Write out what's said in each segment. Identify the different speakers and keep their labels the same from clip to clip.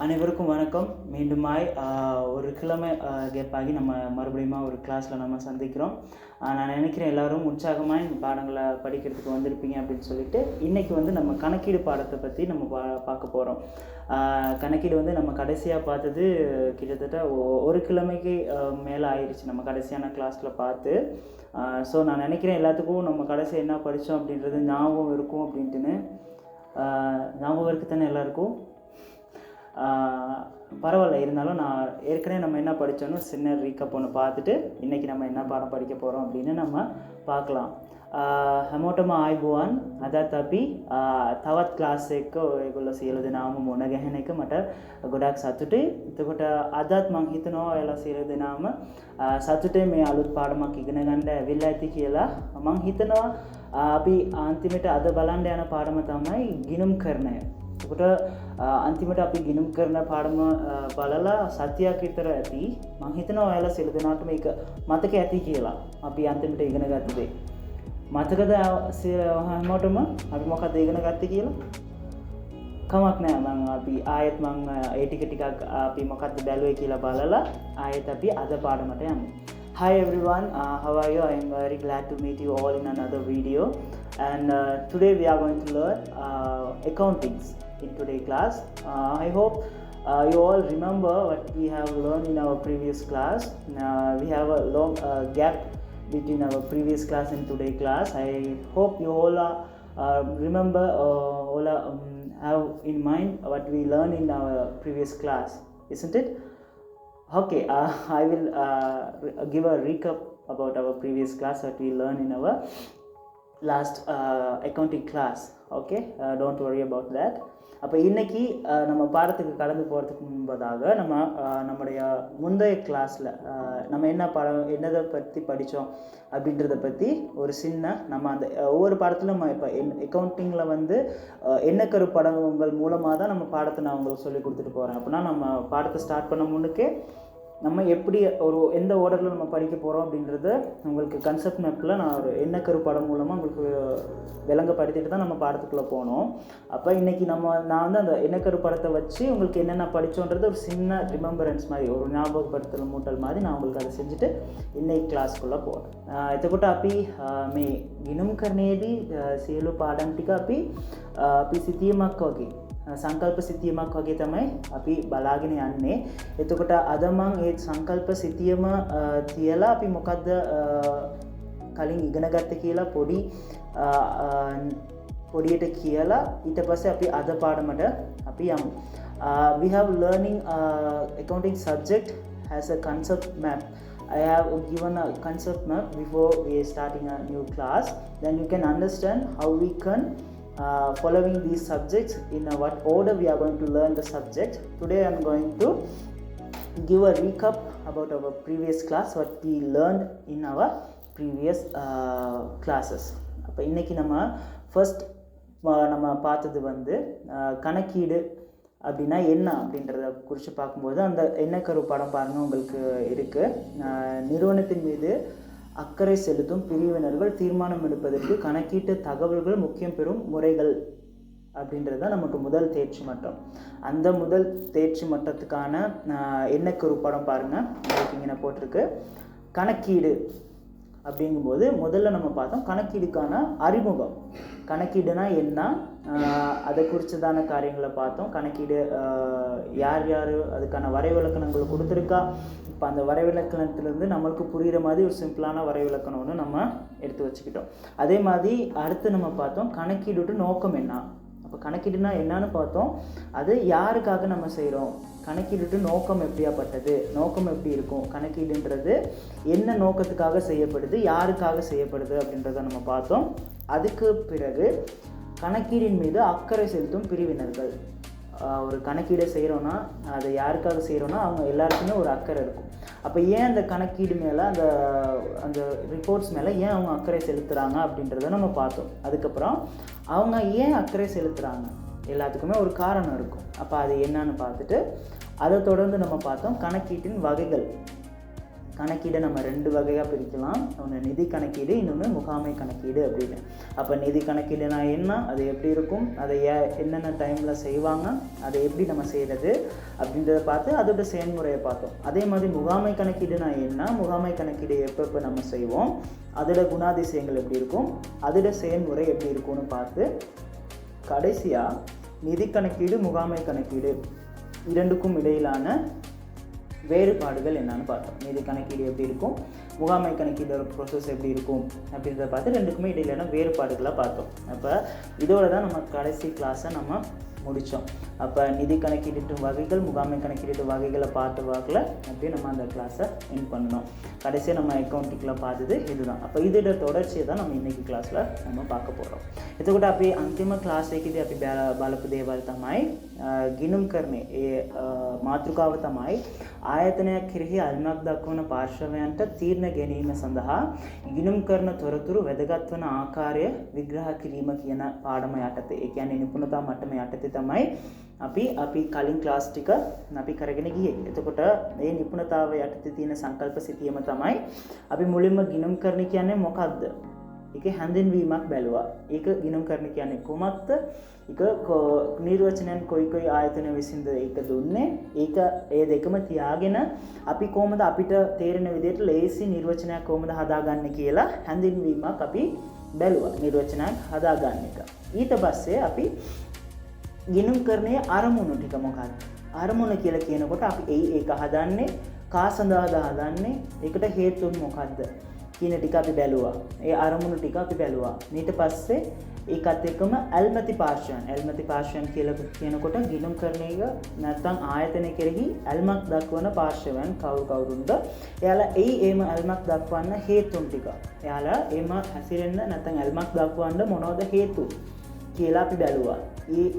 Speaker 1: அனைவருக்கும் வணக்கம். மீண்டுமாய் ஒரு கிழமை கேப் ஆகி நம்ம மறுபடியும் ஒரு கிளாஸில் நம்ம சந்திக்கிறோம். நான் நினைக்கிறேன் எல்லோரும் உற்சாகமாக இந்த பாடங்களை படிக்கிறதுக்கு வந்திருப்பீங்க அப்படின்னு சொல்லிட்டு இன்றைக்கி வந்து நம்ம கணக்கீடு பாடத்தை பற்றி நம்ம பார்க்க போகிறோம். கணக்கீடு வந்து நம்ம கடைசியாக பார்த்தது கிட்டத்தட்ட ஒரு கிழமைக்கு மேலே ஆயிடுச்சு நம்ம கடைசியான கிளாஸில் பார்த்து. ஸோ நான் நினைக்கிறேன் எல்லாத்துக்கும் நம்ம கடைசி என்ன படித்தோம் அப்படின்றது ஞாபகம் இருக்கும் அப்படின்ட்டுன்னு. ஞாபகம் இருக்குது தானே எல்லாருக்கும்? பரவாயில்ல, இருந்தாலும் நான் ஏற்கனவே நம்ம என்ன படித்தோன்னு சின்ன ரீக்கப் ஒன்று பார்த்துட்டு இன்றைக்கி நம்ம என்ன பாடம் படிக்க போகிறோம் அப்படின்னு நம்ம பார்க்கலாம். හැමෝටම ආයුබෝවන්. අදත් අපි තවත් ක්ලාස් එකක ඔයගොල්ලෝ සියලු දෙනාම මුණ ගැහෙන එක මට ගොඩක් සතුටුයි. එතකොට අදත් මම හිතනවා ඔයාලා සියලු දෙනාම සතුටේ මේ අලුත් පාඩමක් ඉගෙන ගන්න ඇවිල්ලා ඇති කියලා. මම හිතනවා අපි අන්තිමට අද බලන්න යන පාඩම තමයි ගිණුම් කරණය. එතකොට අන්තිමට අපි ගිණුම් කරන පාඩම බලලා සතියක් විතර ඇති. මම හිතනවා ඔයාලා සියලු දෙනාට මේක මතක ඇති කියලා. අපි අන්තිමට ඉගෙන ගත්ත දේ මතකද හැමෝටම අපි මොකක්ද ඉගෙන ගත්තේ කියලා? කමක් නැහැ, මම අපි ආයෙත් ඒ ටික අපි මොකක්ද බැලුවේ කියලා බලලා ආයෙත් අපි අද පාඩමට යමු. Hi everyone, how are you? I am very glad to meet you all in another video, and today we are going to learn accountings in today's class. I hope you all remember what we have learned in our previous class. We have a long gap between our previous class and today's class. I hope you all remember all have in mind what we learned in our previous class, isn't it? Okay, I will give a recap about our previous class, what we learned in our last accounting class. Okay, don't worry about that. அப்போ இன்றைக்கி நம்ம பாடத்துக்கு கடந்து போகிறதுக்கு முன்பதாக நம்முடைய முந்தைய கிளாஸில் நம்ம என்னதை பற்றி படித்தோம் அப்படின்றத பற்றி ஒரு சின்ன நம்ம அந்த ஒவ்வொரு பாடத்திலும் நம்ம இப்போ அக்கௌண்டிங்கில் வந்து எண்ணக்கரு படங்கள் மூலமாக தான் நம்ம பாடத்தை நான் உங்களுக்கு சொல்லி கொடுத்துட்டு போகிறேன். அப்படின்னா நம்ம பாடத்தை ஸ்டார்ட் பண்ண முன்னுக்கே நம்ம எப்படி எந்த ஆர்டரில் நம்ம படிக்க போகிறோம் அப்படின்றத உங்களுக்கு கன்செப்ட் மேப்பில் நான் ஒரு எண்ணக்கரு படம் மூலமாக உங்களுக்கு விளங்கப்படுத்திட்டு தான் நம்ம பாடத்துக்குள்ளே போனோம். அப்போ இன்றைக்கி நான் வந்து அந்த எண்ணக்கரு படத்தை வச்சு உங்களுக்கு என்னென்ன படித்தோன்றது ஒரு சின்ன ரிமெம்பரன்ஸ் மாதிரி, ஒரு ஞாபகப்படுத்தல் மூட்டல் மாதிரி நான் உங்களுக்கு அதை செஞ்சுட்டு இன்னைக்கு கிளாஸ்க்குள்ளே போகிறேன். එතකොට අපි මේ ගිණුම් කරණයේදී සියලු පාඩම් ටික අපි සිතියමක් වගේ සංකල්ප සිතියමක් වගේ තමයි අපි බලාගෙන යන්නේ. එතකොට අද මම ඒ සංකල්ප සිතියම තියලා අපි මොකද්ද කලින් ඉගෙන ගත්තේ කියලා පොඩියට කියලා ඊට පස්සේ අපි අද පාඩමට අපි යමු. We have learning accounting subject has a concept map. I have given a concept map before we are starting a new class. Then you can understand how we can following these subjects in what order we are going to learn the subject. Today I am going to give a recap about our previous class, what we learned in our previous classes. அப்போ இன்றைக்கி நம்ம first நம்ம பார்த்தது வந்து கணக்கீடு அப்படின்னா என்ன அப்படின்றத குறித்து பார்க்கும்போது அந்த எண்ணக்கரு படம் பாருங்கள் உங்களுக்கு இருக்குது. நிறுவனத்தின் மீது அக்கறை செலுத்தும் பிரிவினர்கள் தீர்மானம் எடுப்பதற்கு கணக்கீட்டு தகவல்கள் முக்கியம் பெறும் முறைகள் அப்படின்றது தான் நமக்கு முதல் தேர்ச்சி மட்டம். அந்த முதல் தேர்ச்சி மட்டத்துக்கான எண்ணக்கரு படம் பாருங்கள் உங்களுக்கு இங்கே போட்டிருக்கு. கணக்கீடு அப்படிங்கும்போது முதல்ல நம்ம பார்த்தோம் கணக்கீடுக்கான அறிமுகம். கணக்கீடுனா என்ன, அதை குறித்ததான காரியங்களை பார்த்தோம். கணக்கீடு யார் அதுக்கான வரைவிலக்கணங்கள் கொடுத்துருக்கா. இப்போ அந்த வரைவிலக்கணத்திலேருந்து நம்மளுக்கு புரிகிற மாதிரி ஒரு சிம்பிளான வரைவிலக்கணம் ஒன்று நம்ம எடுத்து வச்சுக்கிட்டோம். அதே மாதிரி அடுத்து நம்ம பார்த்தோம் கணக்கீடு நோக்கம் என்ன. அப்போ கணக்கீடுனா என்னன்னு பார்த்தோம். அது யாருக்காக நம்ம செய்கிறோம், கணக்கீடு நோக்கம் எப்படியாப்பட்டது, நோக்கம் எப்படி இருக்கும், கணக்கீடுன்றது என்ன நோக்கத்துக்காக செய்யப்படுது, யாருக்காக செய்யப்படுது அப்படின்றத நம்ம பார்த்தோம். அதுக்கு பிறகு கணக்கீடின் மீது அக்கறை செலுத்தும் பிரிவினர்கள். ஒரு கணக்கீடை செய்கிறோன்னா அதை யாருக்காக செய்கிறோன்னா அவங்க எல்லாருக்குமே ஒரு அக்கறை இருக்கும். அப்போ ஏன் அந்த கணக்கீடு மேலே அந்த ரிப்போர்ட்ஸ் மேலே ஏன் அவங்க அக்கறை செலுத்துகிறாங்க அப்படின்றத நம்ம பார்த்தோம். அதுக்கப்புறம் அவங்க ஏன் அக்கறை செலுத்துகிறாங்க, எல்லாத்துக்குமே ஒரு காரணம் இருக்கும். அப்போ அது என்னன்னு பார்த்துட்டு அதை தொடர்ந்து நம்ம பார்த்தோம் கணக்கீட்டின் வகைகள். கணக்கீடை நம்ம 2 வகையாக பிரிக்கலாம். ஒன்று நிதி கணக்கீடு, இன்னொன்று முகாமை கணக்கீடு அப்படின்னு. அப்போ நிதி கணக்கீடுனா என்ன, அது எப்படி இருக்கும், அதை என்னென்ன டைமில் செய்வாங்க, அதை எப்படி நம்ம செய்கிறது அப்படின்றத பார்த்து அதோட செயல்முறையை பார்த்தோம். அதே மாதிரி முகாமை கணக்கீடுனா என்ன, முகாமை கணக்கீடு எப்போ நம்ம செய்வோம், அதோட குணாதிசயங்கள் எப்படி இருக்கும், அதோட செயல்முறை எப்படி இருக்கும்னு பார்த்து கடைசியாக நிதி கணக்கீடு முகாமை கணக்கீடு இரண்டுக்கும் இடையிலான வேறுபாடுகள் என்னன்னு பார்த்தோம். நிதி கணக்கீடு எப்படி இருக்கும், முகாமை கணக்கீடோட ப்ரோசஸ் எப்படி இருக்கும் அப்படின்றத பார்த்து ரெண்டுக்குமே இடையிலான வேறுபாடுகளை பார்த்தோம். அப்போ இதோட தான் நம்ம கடைசி கிளாஸை நம்ம முடித்தோம். அப்போ நிதி கணக்கீடு வகைகள், முகாமை கணக்கீடு வகைகளை பார்த்து வாக்கில் அப்படியே நம்ம அந்த கிளாஸை எண்ட் பண்ணணும். கடைசியாக நம்ம அக்கௌண்டிங்கில் பார்த்தது இதுதான். அப்போ இதோட தொடர்ச்சியை தான் நம்ம இன்றைக்கி கிளாஸில் நம்ம பார்க்க போகிறோம். එතකොට අපි අන්තිම ක්ලාස් එකේදී අපි බලපු දේවල් තමයි ගිණුම් කරන්නේ. ඒ මාතෘකාව තමයි ආයතනයක් කෙරෙහි අල්මක් දක්වන පාර්ශවයන්ට තීරණ ගැනීම සඳහා ගිණුම් කරන තොරතුරු වැදගත් වන ආකාරය විග්‍රහ කිරීම කියන පාඩම යටතේ. ඒ කියන්නේ නිපුණතා මට්ටම යටතේ තමයි අපි කලින් ක්ලාස් ටික අපි කරගෙන ගියේ. එතකොට මේ නිපුණතාව යටතේ තියෙන සංකල්ප සිතියම තමයි අපි මුලින්ම ගිණුම් කරන කියන්නේ මොකක්ද? ඒක හැඳින්වීමක් බැලුවා. ඒක ගිණුම් කරන කියන්නේ කොහොමද? ඒක නිර්වචනයන් කොයි ආයතන විසින්ද ඒක දුන්නේ? ඒක ඒ දෙකම තියාගෙන අපි කොහොමද අපිට තේරෙන විදිහට ලේසි නිර්වචනයක් කොහොමද හදාගන්නේ කියලා හැඳින්වීමක් අපි බැලුවා. නිර්වචනයක් හදාගන්න එක. ඊට පස්සේ අපි ගිණුම් කරන්නේ අරමුණු ටික මොකක්ද? අරමුණ කියලා කියනකොට අපි ඒක හදන්නේ කා සඳහාද හදන්නේ? ඒකට හේතුන් මොකක්ද? කියන ටික අපි බැලුවා. ඒ අරමුණු ටික අපි බැලුවා. ඊට පස්සේ ඒකත් එක්කම ඇල්මැති පාර්ශ්වයන් කියලා කියනකොට ගිණුම් කරන එක නැත්නම් ආයතනය කෙරෙහි ඇල්මක් දක්වන පාර්ශ්වයන් කවුරුන්ද? එයාලා ඒම ඇල්මක් දක්වන්න හේතුන් ටික. එයාලා ඒම හැසිරෙන්න නැත්නම් ඇල්මක් දක්වන්න මොනවද හේතු කියලා අපි බැලුවා.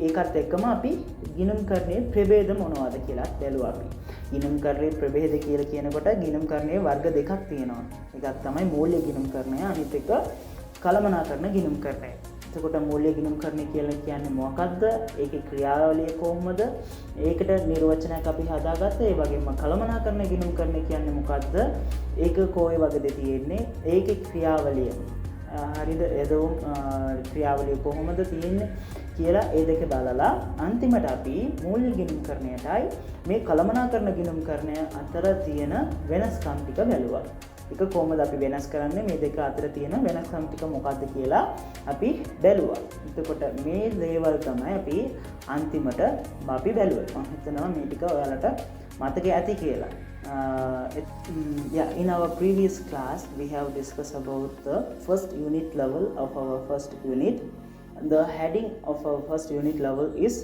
Speaker 1: ඒකත් එක්කම අපි ගිණුම් කරන්නේ ප්‍රභේද මොනවද කියලා බැලුවා අපි. ගිණුම් කරන්නේ ප්‍රභේද කියලා කියනකොට ගිණුම් කරන්නේ වර්ග දෙකක් තියෙනවා. එකක් තමයි මූල්‍ය ගිණුම් කරණය, අනිත් එක කළමනාකරණ ගිණුම් කරණය. එතකොට මූල්‍ය ගිණුම් කරණය කියලා කියන්නේ මොකක්ද? ඒකේ ක්‍රියාවලිය කොහොමද? ඒකට නිර්වචනයක් අපි හදාගත්තා. ඒ වගේම කළමනාකරණ ගිණුම් කරණය කියන්නේ මොකක්ද? ඒක කොයි වගේද තියෙන්නේ? ඒකේ ක්‍රියාවලිය හරිද? එදවුම් ක්‍රියාවලිය කොහොමද තියෙන්නේ කියලා ඒ දෙක බලලා අන්තිමට අපි මූල්‍ය ගිණුම් කරණයටයි මේ කළමනාකරණ ගිණුම් කරණය අතර තියෙන වෙනස්කම් ටික බැලුවා. ඒක කොහොමද අපි වෙනස් කරන්නේ, මේ දෙක අතර තියෙන වෙනස්කම් ටික මොකක්ද කියලා අපි බැලුවා. එතකොට මේ දේවල් තමයි අපි අන්තිමට අපි බැලුවේ. මම හිතනවා මේ ටික ඔයාලට මතකයේ ඇති කියලා. In our previous class we have discussed about the first unit level of our first unit. The heading of our first unit level is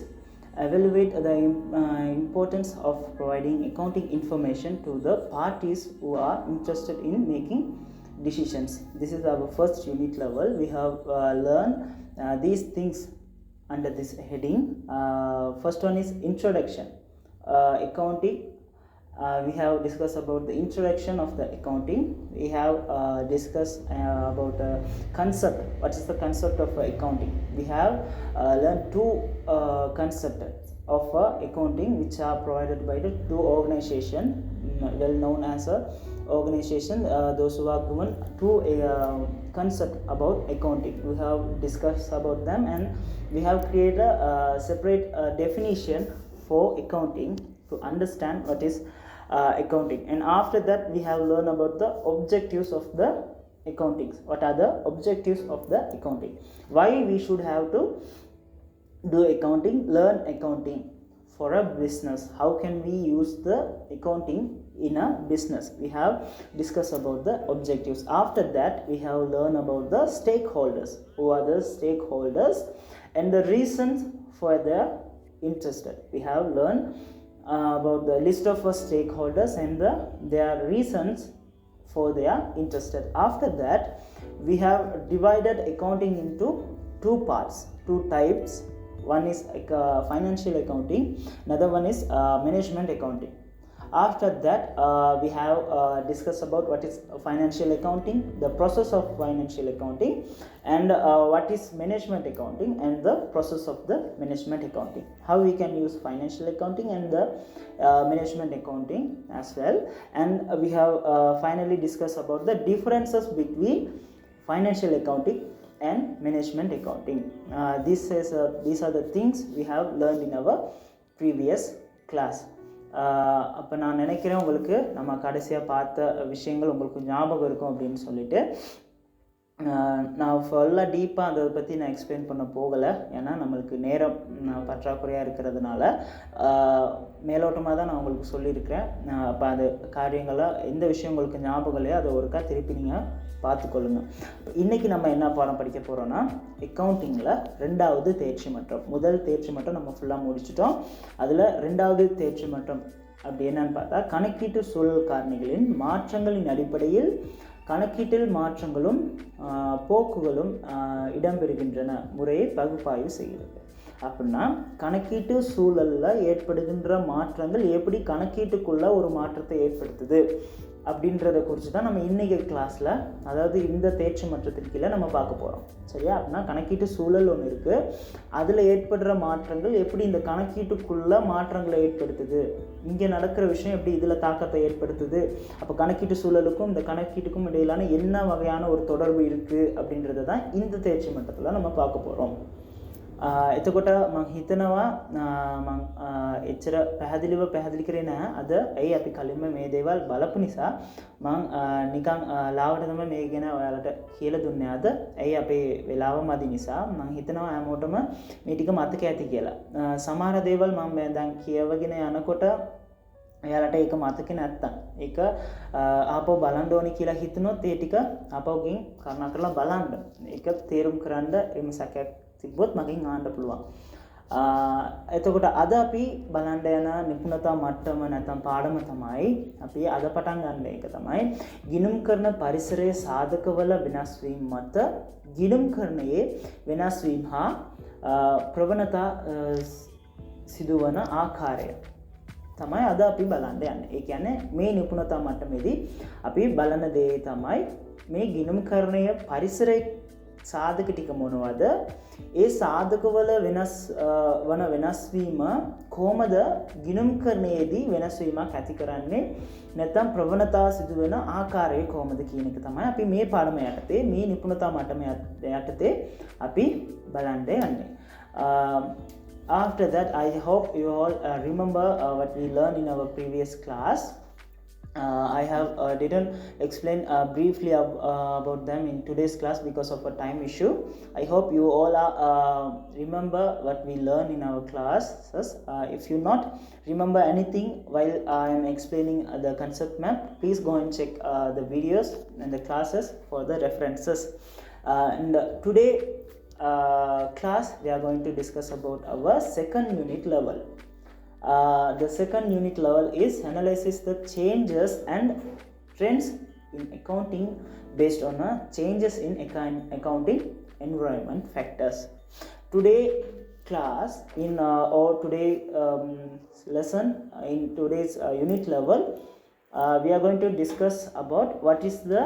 Speaker 1: evaluate the importance of providing accounting information to the parties who are interested in making decisions. This is our first unit level. We have learned these things under this heading. First one is introduction. Accounting. We have discussed about the introduction of the accounting. We have discussed about concept. What is the concept of accounting? We have learned two concepts of accounting which are provided by the two organizations well known as a organization. Those who are given two concept about accounting. We have discussed about them and we have created a separate definition for accounting to understand what is accounting. And after that we have learned about the objectives of the accounting. What are the objectives of the accounting? Why we should have to do accounting, learn accounting for a business? How can we use the accounting in a business? We have discussed about the objectives. After that we have learned about the stakeholders. Who are the stakeholders and the reasons for their interest? We have learned about the list of stakeholders and their reasons for their interest. After that we have divided accounting into two parts, two types. One is financial accounting, another one is management accounting. After that, we have discussed about what is financial accounting, the process of financial accounting, and what is management accounting and the process of the management accounting, how we can use financial accounting and the management accounting as well. And we have finally discussed about the differences between financial accounting and management accounting. These are the things we have learned in our previous class. அப்போ நான் நினைக்கிறேன் உங்களுக்கு நம்ம கடைசியாக பார்த்த விஷயங்கள் உங்களுக்கு ஞாபகம் இருக்கும் அப்படின்னு சொல்லிட்டு. நான் ஃபுல்லாக டீப்பாக அதை பற்றி நான் எக்ஸ்பிளைன் பண்ண போகலை, ஏன்னா நம்மளுக்கு நேரம் பற்றாக்குறையாக இருக்கிறதுனால மேலோட்டமாக தான் நான் உங்களுக்கு சொல்லியிருக்கிறேன். அப்போ அது காரியங்களாக எந்த விஷயம் உங்களுக்கு ஞாபகம் இல்லையோ அதை ஒருக்கா திருப்பி நீங்கள் பார்த்துக்கொள்ளுங்க. இன்றைக்கி நம்ம என்ன பாடம் படிக்க போகிறோன்னா, அக்கௌண்டிங்கில் 2வது தேர்ச்சி மட்டம். முதல் தேர்ச்சி மட்டம் நம்ம ஃபுல்லாக முடிச்சிட்டோம். அதில் 2வது தேர்ச்சி மட்டம் அப்படி என்னன்னு பார்த்தா, கணக்கீட்டு சூழல் காரணிகளின் மாற்றங்களின் அடிப்படையில் கணக்கீட்டில் மாற்றங்களும் போக்குகளும் இடம்பெறுகின்றன முறையை பகுப்பாய்வு செய்கிறது. அப்படின்னா கணக்கீட்டு சூழலில் ஏற்படுகின்ற மாற்றங்கள் எப்படி கணக்கீட்டுக்குள்ள ஒரு மாற்றத்தை ஏற்படுத்துது அப்படின்றத குறித்து தான் நம்ம இன்றைக்கி கிளாஸில், அதாவது இந்த தேர்ச்சி மட்டத்திற்கு கீழே நம்ம பார்க்க போகிறோம். சரியா? அப்படின்னா கணக்கீட்டு சூழல் ஒன்று இருக்குது, அதில் ஏற்படுற மாற்றங்கள் எப்படி இந்த கணக்கீட்டுக்குள்ளே மாற்றங்களை ஏற்படுத்துது, இங்கே நடக்கிற விஷயம் எப்படி இதில் தாக்கத்தை ஏற்படுத்துது, அப்போ கணக்கீட்டு சூழலுக்கும் இந்த கணக்கீட்டுக்கும் இடையிலான என்ன வகையான ஒரு தொடர்பு இருக்குது அப்படின்றத தான் இந்த தேர்ச்சி மட்டத்தில் நம்ம பார்க்க போகிறோம். එතකොට මං හිතනවා මං එච්චර පැහැදිලි කරේ නැහැ අද. ඇයි අපි කලින්ම මේ දේවල් බලපු නිසා මං නිකන් ලාවට තමයි මේ ගැන ඔයාලට කියලා දුන්නේ අද. ඇයි අපේ වෙලාව මදි නිසා මං හිතනවා හැමෝටම මේ ටික මතක ඇති කියලා. සමහර දේවල් මම දැන් කියවගෙන යනකොට එයාලට ඒක මතක නැත්තම් ඒක ආපහු බලන්න ඕනි කියලා හිතනොත් ඒ ටික ආපහු ගෙන් කරුණා කරලා බලන්න. ඒක තේරුම් කරන්න එම සැකයක් තිබ්බොත් මගෙන් ආන්න පුළුවන්. එතකොට අද අපි බලන්න යන නිපුණතා මට්ටම නැත්නම් පාඩම තමයි අපි අද පටන් ගන්න එක තමයි ගිණුම් කරන පරිසරයේ සාධකවල වෙනස් වීම මත ගිණුම් කරනයේ වෙනස් වීම හා ප්‍රවණතා සිදුවන ආකාරය තමයි අද අපි බලන්න යන්නේ. ඒ කියන්නේ මේ නිපුණතා මට්ටමේදී අපි බලන දේ තමයි මේ ගිණුම් කරණය පරිසරයේ සාධක ටික මොනවද, ඒ සාධකවල වෙනස් වන වෙනස් වීම කොහොමද ගිණුම් කරණයේදී වෙනස් වීමක් ඇති කරන්නේ, නැත්නම් ප්‍රවණතා සිදු වෙන ආකාරය කොහොමද කියන එක තමයි අපි මේ පාඩම යටතේ මේ නිපුණතා මට්ටම යටතේ අපි බලන්න යන්නේ. After that, I hope you all remember what we learned in our previous class. I have didn't explain briefly about them in today's class because of a time issue. I hope you all remember what we learned in our classes. If you not remember anything while I am explaining the concept map, please go and check the videos and the classes for the references. And today class we are going to discuss about our second unit level. The second unit level is analysis the changes and trends in accounting based on changes in accounting environment factors. Today class in or today lesson in today's unit level, we are going to discuss about what is the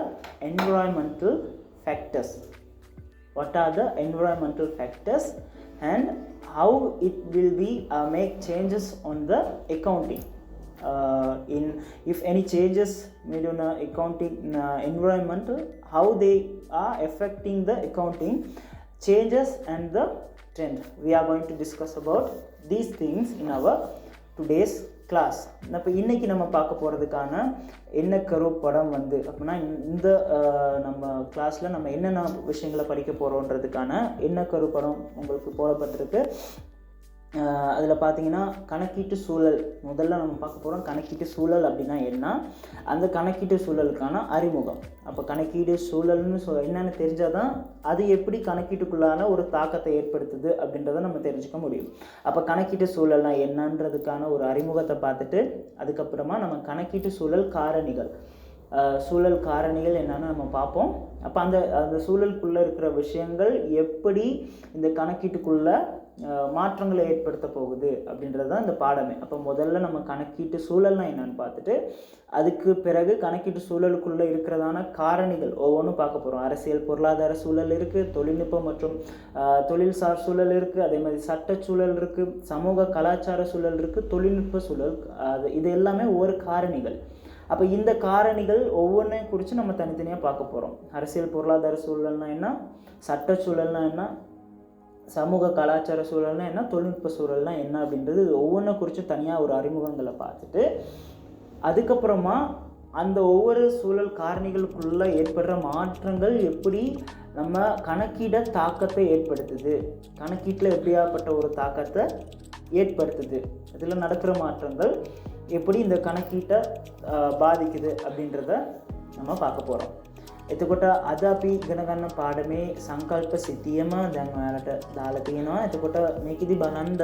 Speaker 1: environmental factors. What are the environmental factors and how it will be make changes on the accounting. In if any changes made on accounting environment, how they are affecting the accounting changes and the trend. We are going to discuss about these things in our today's class. இப்போ இன்றைக்கி நம்ம பார்க்க போகிறதுக்கான என்ன கரு படம் வந்து அப்படின்னா, இந்த நம்ம கிளாஸில் நம்ம என்னென்ன விஷயங்களை படிக்க போகிறோன்றதுக்கான என்ன கரு படம் உங்களுக்கு போடப்பட்டிருக்கு. அதில் பார்த்தீங்கன்னா கணக்கீட்டு சூழல் முதல்ல நம்ம பார்க்க போகிறோம். கணக்கீட்டு சூழல் அப்படின்னா என்ன, அந்த கணக்கீட்டு சூழலுக்கான அறிமுகம். அப்போ கணக்கீடு சூழல்னு என்னென்னு தெரிஞ்சால் தான் அது எப்படி கணக்கீட்டுக்குள்ளான ஒரு தாக்கத்தை ஏற்படுத்துது அப்படின்றத நம்ம தெரிஞ்சுக்க முடியும். அப்போ கணக்கீட்டு சூழல்னால் என்னன்றதுக்கான ஒரு அறிமுகத்தை பார்த்துட்டு அதுக்கப்புறமா நம்ம கணக்கீட்டு சூழல் காரணிகள் என்னென்னு நம்ம பார்ப்போம். அப்போ அந்த சூழலுக்குள்ளே இருக்கிற விஷயங்கள் எப்படி இந்த கணக்கீட்டுக்குள்ளே மாற்றங்களை ஏற்படுத்த போகுது அப்படின்றது தான் இந்த பாடமே. அப்போ முதல்ல நம்ம கணக்கீட்டு சூழல்னா என்னன்னு பார்த்துட்டு அதுக்கு பிறகு கணக்கீட்டு சூழலுக்குள்ளே இருக்கிறதான காரணிகள் ஒவ்வொன்றும் பார்க்க போகிறோம். அரசியல் பொருளாதார சூழல் இருக்குது, தொழில்நுட்பம் மற்றும் தொழில்சார் சூழல் இருக்குது, அதே மாதிரி சட்ட சூழல் இருக்குது, சமூக கலாச்சார சூழல் இருக்குது, தொழில்நுட்ப சூழல். இது எல்லாமே ஒவ்வொரு காரணிகள். அப்போ இந்த காரணிகள் ஒவ்வொன்றையும் குறித்து நம்ம தனித்தனியாக பார்க்க போகிறோம். அரசியல் பொருளாதார சூழல்னா என்ன, சட்ட சூழல்னா என்ன, சமூக கலாச்சார சூழல்னா என்ன, தொழில்நுட்ப சூழல்னா என்ன அப்படின்றது ஒவ்வொன்றை குறித்து தனியாக ஒரு அறிமுகங்களை பார்த்துட்டு அதுக்கப்புறமா அந்த ஒவ்வொரு சூழல் காரணிகளுக்குள்ளே ஏற்படுற மாற்றங்கள் எப்படி நம்ம கணக்கீட தாக்கத்தை ஏற்படுத்துது, கணக்கீட்டில் எப்படியாப்பட்ட ஒரு தாக்கத்தை ஏற்படுத்துது, இதில் நடக்கிற மாற்றங்கள் எப்படி இந்த කණකීට பாதிக்குது அப்படின்றத நம்ம பார்க்க போகிறோம். එතකොට අද අපි ඉගෙන ගන්න පාඩමේ සංකල්ප සිතියම දැන් ඔයාලට දාලා තියෙනවා. එතකොට මේකෙදි බලන්න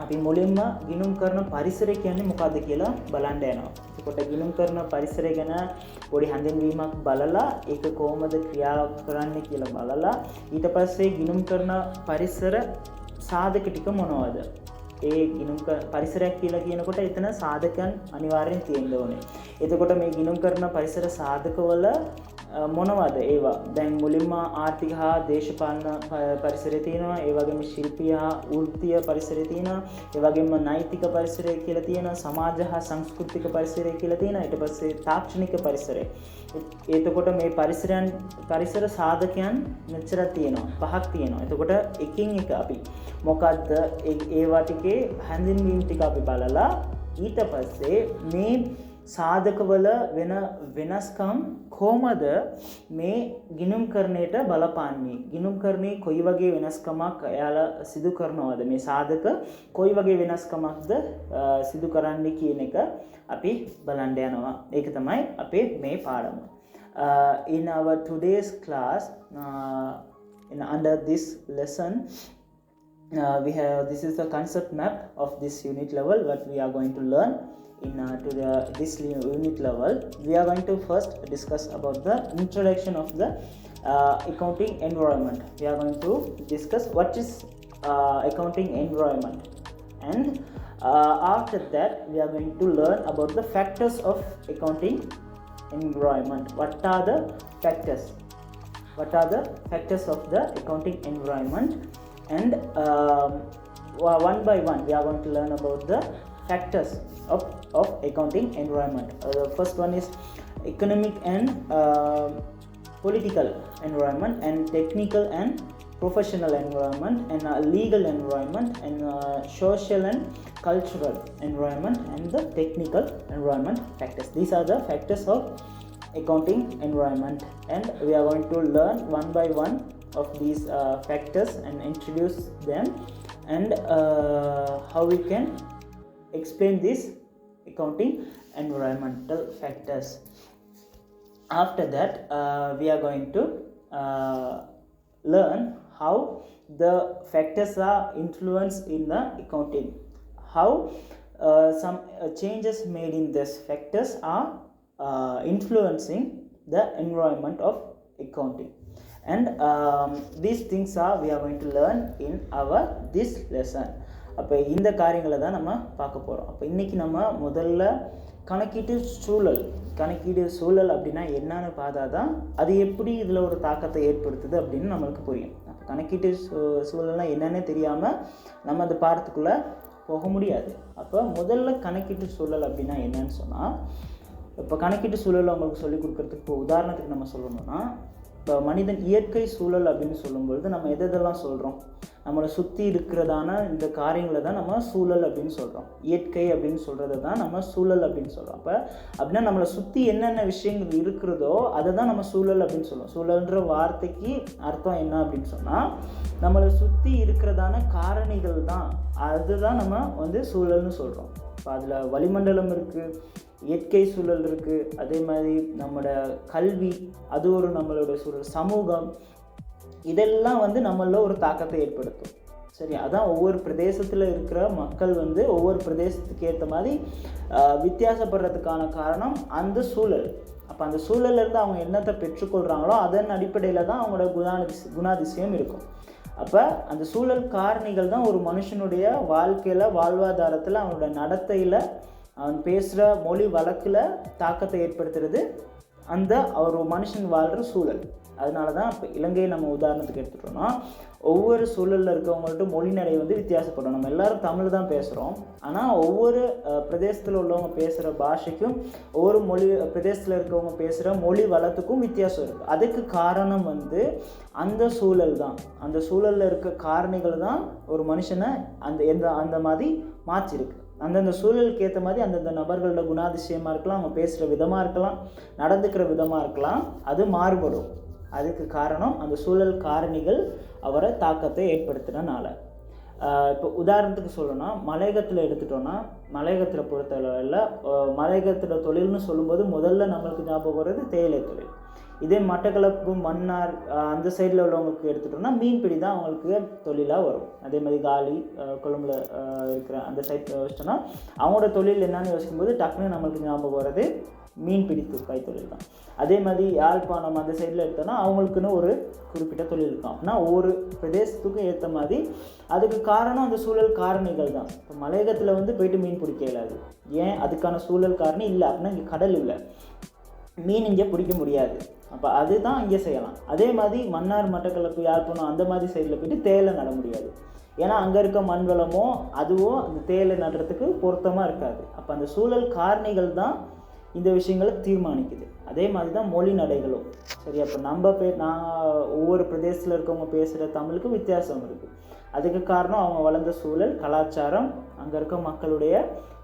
Speaker 1: අපි මුලින්ම ගිණුම් කරන පරිසරය කියන්නේ මොකක්ද කියලා බලන්න යනවා. එතකොට ගිණුම් කරන පරිසරය ගැන පොඩි හැඳින්වීමක් බලලා ඒක කොහොමද ක්‍රියා කරන්නේ කියලා බලලා ඊට පස්සේ ගිණුම් කරන පරිසර සාධක ටික මොනවද? ඒ ගිණුම් පරිසරයක් කියලා කියනකොට එතන සාධකයන් අනිවාර්යෙන් තියෙන්න ඕනේ. එතකොට මේ ගිණුම් කරන පරිසර සාධකවල මොනවද ඒවා? දැන් මුලින්ම ආර්ථික හා දේශපාලන පරිසරය තියෙනවා, ඒ වගේම ශිල්පීය හා වෘත්තීය පරිසරය තියෙනවා, ඒ වගේම නෛතික පරිසරය කියලා තියෙනවා, සමාජ හා සංස්කෘතික පරිසරය කියලා තියෙනවා, ඊට පස්සේ තාක්ෂණික පරිසරය. එතකොට මේ පරිසර සාධකයන් මෙච්චරක් තියෙනවා, පහක් තියෙනවා. එතකොට එකින් එක අපි මොකද්ද ඒවා ටිකේ හැඳින්වීම් ටික අපි බලලා ඊට පස්සේ මේ සාධකවල වෙන වෙනස්කම් කොහොමද මේ ගිණුම්කරණයට බලපාන්නේ, ගිණුම්කරණේ කොයි වගේ වෙනස්කමක් එයාලා සිදු කරනවද, මේ සාධක කොයි වගේ වෙනස්කමක්ද සිදු කරන්නේ කියන එක අපි බලන්න යනවා. ඒක තමයි අපේ මේ පාඩම. In our today's class, under this lesson, this is the concept map of this unit level what we are going to learn. This unit level we are going to first discuss about the introduction of the accounting environment. We are going to discuss what is accounting environment, and after that we are going to learn about the factors of accounting environment. What are the factors of the accounting environment? And one by one we are going to learn about the factors of accounting environment. The first one is economic and political environment, and technical and professional environment, and legal environment, and social and cultural environment, and the technical environment factors. These are the factors of accounting environment, and we are going to learn one by one of these factors and introduce them, and how we can explain this accounting environmental factors. After that we are going to learn how the factors are influenced in the accounting, how some changes made in these factors are influencing the environment of accounting, and these things are we are going to learn in our this lesson. அப்போ இந்த காரியங்களை தான் நம்ம பார்க்க போகிறோம். அப்போ இன்றைக்கி நம்ம முதல்ல கணக்கீடு சூழல் அப்படின்னா என்னன்னு பார்த்தா தான் அது எப்படி இதில் ஒரு தாக்கத்தை ஏற்படுத்துது அப்படின்னு நம்மளுக்கு புரியும். அப்போ கணக்கீட்டு சூழல்னால் என்னென்னே தெரியாமல் நம்ம அந்த பாடத்துக்குள்ளே போக முடியாது. அப்போ முதல்ல கணக்கீட்டு சூழல் அப்படின்னா என்னன்னு சொன்னால், இப்போ கணக்கீட்டு சூழல் அவங்களுக்கு சொல்லிக் கொடுக்குறதுக்கு இப்போ உதாரணத்துக்கு நம்ம சொல்லணும்னா, இப்போ மனிதன் இயற்கை சூழல் அப்படின்னு சொல்லும்பொழுது நம்ம எதெல்லாம் சொல்கிறோம், நம்மளை சுற்றி இருக்கிறதான இந்த காரியங்களை தான் நம்ம சூழல் அப்படின்னு சொல்கிறோம். இயற்கை அப்படின்னு சொல்கிறத தான் நம்ம சூழல் அப்படின்னு சொல்கிறோம். அப்போ அப்படின்னா நம்மளை சுற்றி என்னென்ன விஷயங்கள் இருக்கிறதோ அதை தான் நம்ம சூழல் அப்படின்னு சொல்லுவோம். சூழல்ன்ற வார்த்தைக்கு அர்த்தம் என்ன அப்படின்னு சொன்னால், நம்மளை சுற்றி இருக்கிறதான காரணிகள் தான், அதுதான் நம்ம சூழல்னு சொல்கிறோம். இப்போ அதில் வளிமண்டலம் இருக்குது, இயற்கை சூழல் இருக்குது, அதே மாதிரி நம்மளோட கல்வி அது ஒரு நம்மளோட சூழல், சமூகம், இதெல்லாம் நம்மள ஒரு தாக்கத்தை ஏற்படுத்தும். சரி, அதான் ஒவ்வொரு பிரதேசத்தில் இருக்கிற மக்கள் ஒவ்வொரு பிரதேசத்துக்கு ஏற்ற மாதிரி வித்தியாசப்படுறதுக்கான காரணம் அந்த சூழல். அப்போ அந்த சூழல்லேருந்து அவங்க என்னத்தை பெற்றுக்கொள்கிறாங்களோ அதன் அடிப்படையில் தான் அவங்களோட குணாதிசயம் இருக்கும். அப்போ அந்த சூழல் காரணிகள் தான் ஒரு மனுஷனுடைய வாழ்க்கையில், வாழ்வாதாரத்தில், அவனோட நடத்தையில், அவன் பேசுகிற மொழி வழக்கில் தாக்கத்தை ஏற்படுத்துறது அந்த ஒரு மனுஷன் வாழ்கிற சூழல். அதனால தான் இப்போ இலங்கையை நம்ம உதாரணத்துக்கு எடுத்துட்டோம்னா, ஒவ்வொரு சூழலில் இருக்கவங்கள்ட்ட மொழி நடை வந்து வித்தியாசப்படும். நம்ம எல்லோரும் தமிழ் தான் பேசுகிறோம், ஆனால் ஒவ்வொரு பிரதேசத்தில் உள்ளவங்க பேசுகிற பாஷைக்கும், ஒவ்வொரு மொழி பிரதேசத்தில் இருக்கவங்க பேசுகிற மொழி வளத்துக்கும் வித்தியாசம் இருக்குது. அதுக்கு காரணம் வந்து அந்த சூழல் தான். அந்த சூழலில் இருக்க காரணிகள் தான் ஒரு மனுஷனை அந்த மாதிரி மாற்றிருக்கு. அந்தந்த சூழலுக்கு ஏற்ற மாதிரி அந்தந்த நபர்களோட குணாதிசயமாக இருக்கலாம், அவங்க பேசுகிற விதமாக இருக்கலாம், நடந்துக்கிற விதமாக இருக்கலாம், அது மாறுபடும். அதுக்கு காரணம் அந்த சூழல் காரணிகள் அவரை தாக்கத்தை ஏற்படுத்தினால. இப்போ உதாரணத்துக்கு சொல்லணும்னா, மலையகத்தில் எடுத்துட்டோன்னா, மலையகத்தில் பொறுத்தளவில் மலையகத்தில் தொழில்னு சொல்லும்போது முதல்ல நம்மளுக்கு ஞாபகம் வர்றது தேயிலை தொழில். இதே மட்டக்களப்பு, மன்னார் அந்த சைடில் உள்ளவங்களுக்கு எடுத்துட்டோம்னா மீன்பிடி தான் அவங்களுக்கு தொழிலாக வரும். அதே மாதிரி காலி, கொழும்புல இருக்கிற அந்த சைட் யோசிச்சோன்னா அவங்களோட தொழில் என்னன்னு யோசிக்கும்போது டக்குன்னு நம்மளுக்கு ஞாபகம் வர்றது மீன்பிடி கைத்தொழில் தான். அதே மாதிரி யாழ்ப்பாணம் அந்த சைடில் எடுத்தோன்னா அவங்களுக்குன்னு ஒரு குறிப்பிட்ட தொழில் இருக்கும். அப்படின்னா ஒவ்வொரு பிரதேசத்துக்கும் ஏற்ற மாதிரி அதுக்கு காரணம் அந்த சூழல் காரணிகள் தான். இப்போ மலையகத்தில் வந்து போயிட்டு மீன் பிடிக்க இயலாது. ஏன்? அதுக்கான சூழல் காரணி இல்லை. அப்படின்னா இங்கே கடல் இல்லை, மீன் இங்கே பிடிக்க முடியாது. அப்போ அதுதான் இங்கே செய்யலாம். அதே மாதிரி மன்னார், மட்டக்களப்பு, யாழ்ப்பாணம் அந்த மாதிரி சைடில் போய்ட்டு தேயிலை நட முடியாது. ஏன்னா அங்கே இருக்க மண் வளமோ அதுவோ அந்த தேயிலை நடுறதுக்கு பொருத்தமாக இருக்காது. அப்போ அந்த சூழல் காரணிகள் தான் இந்த விஷயங்களை தீர்மானிக்குது. அதே மாதிரி தான் மொழி நடைகளும் சரி. அப்போ நான் ஒவ்வொரு பிரதேசத்தில் இருக்கவங்க பேசுகிற தமிழுக்கு வித்தியாசம் இருக்குது. அதுக்கு காரணம் அவங்க வளர்ந்த சூழல், கலாச்சாரம், அங்கே இருக்க மக்களுடைய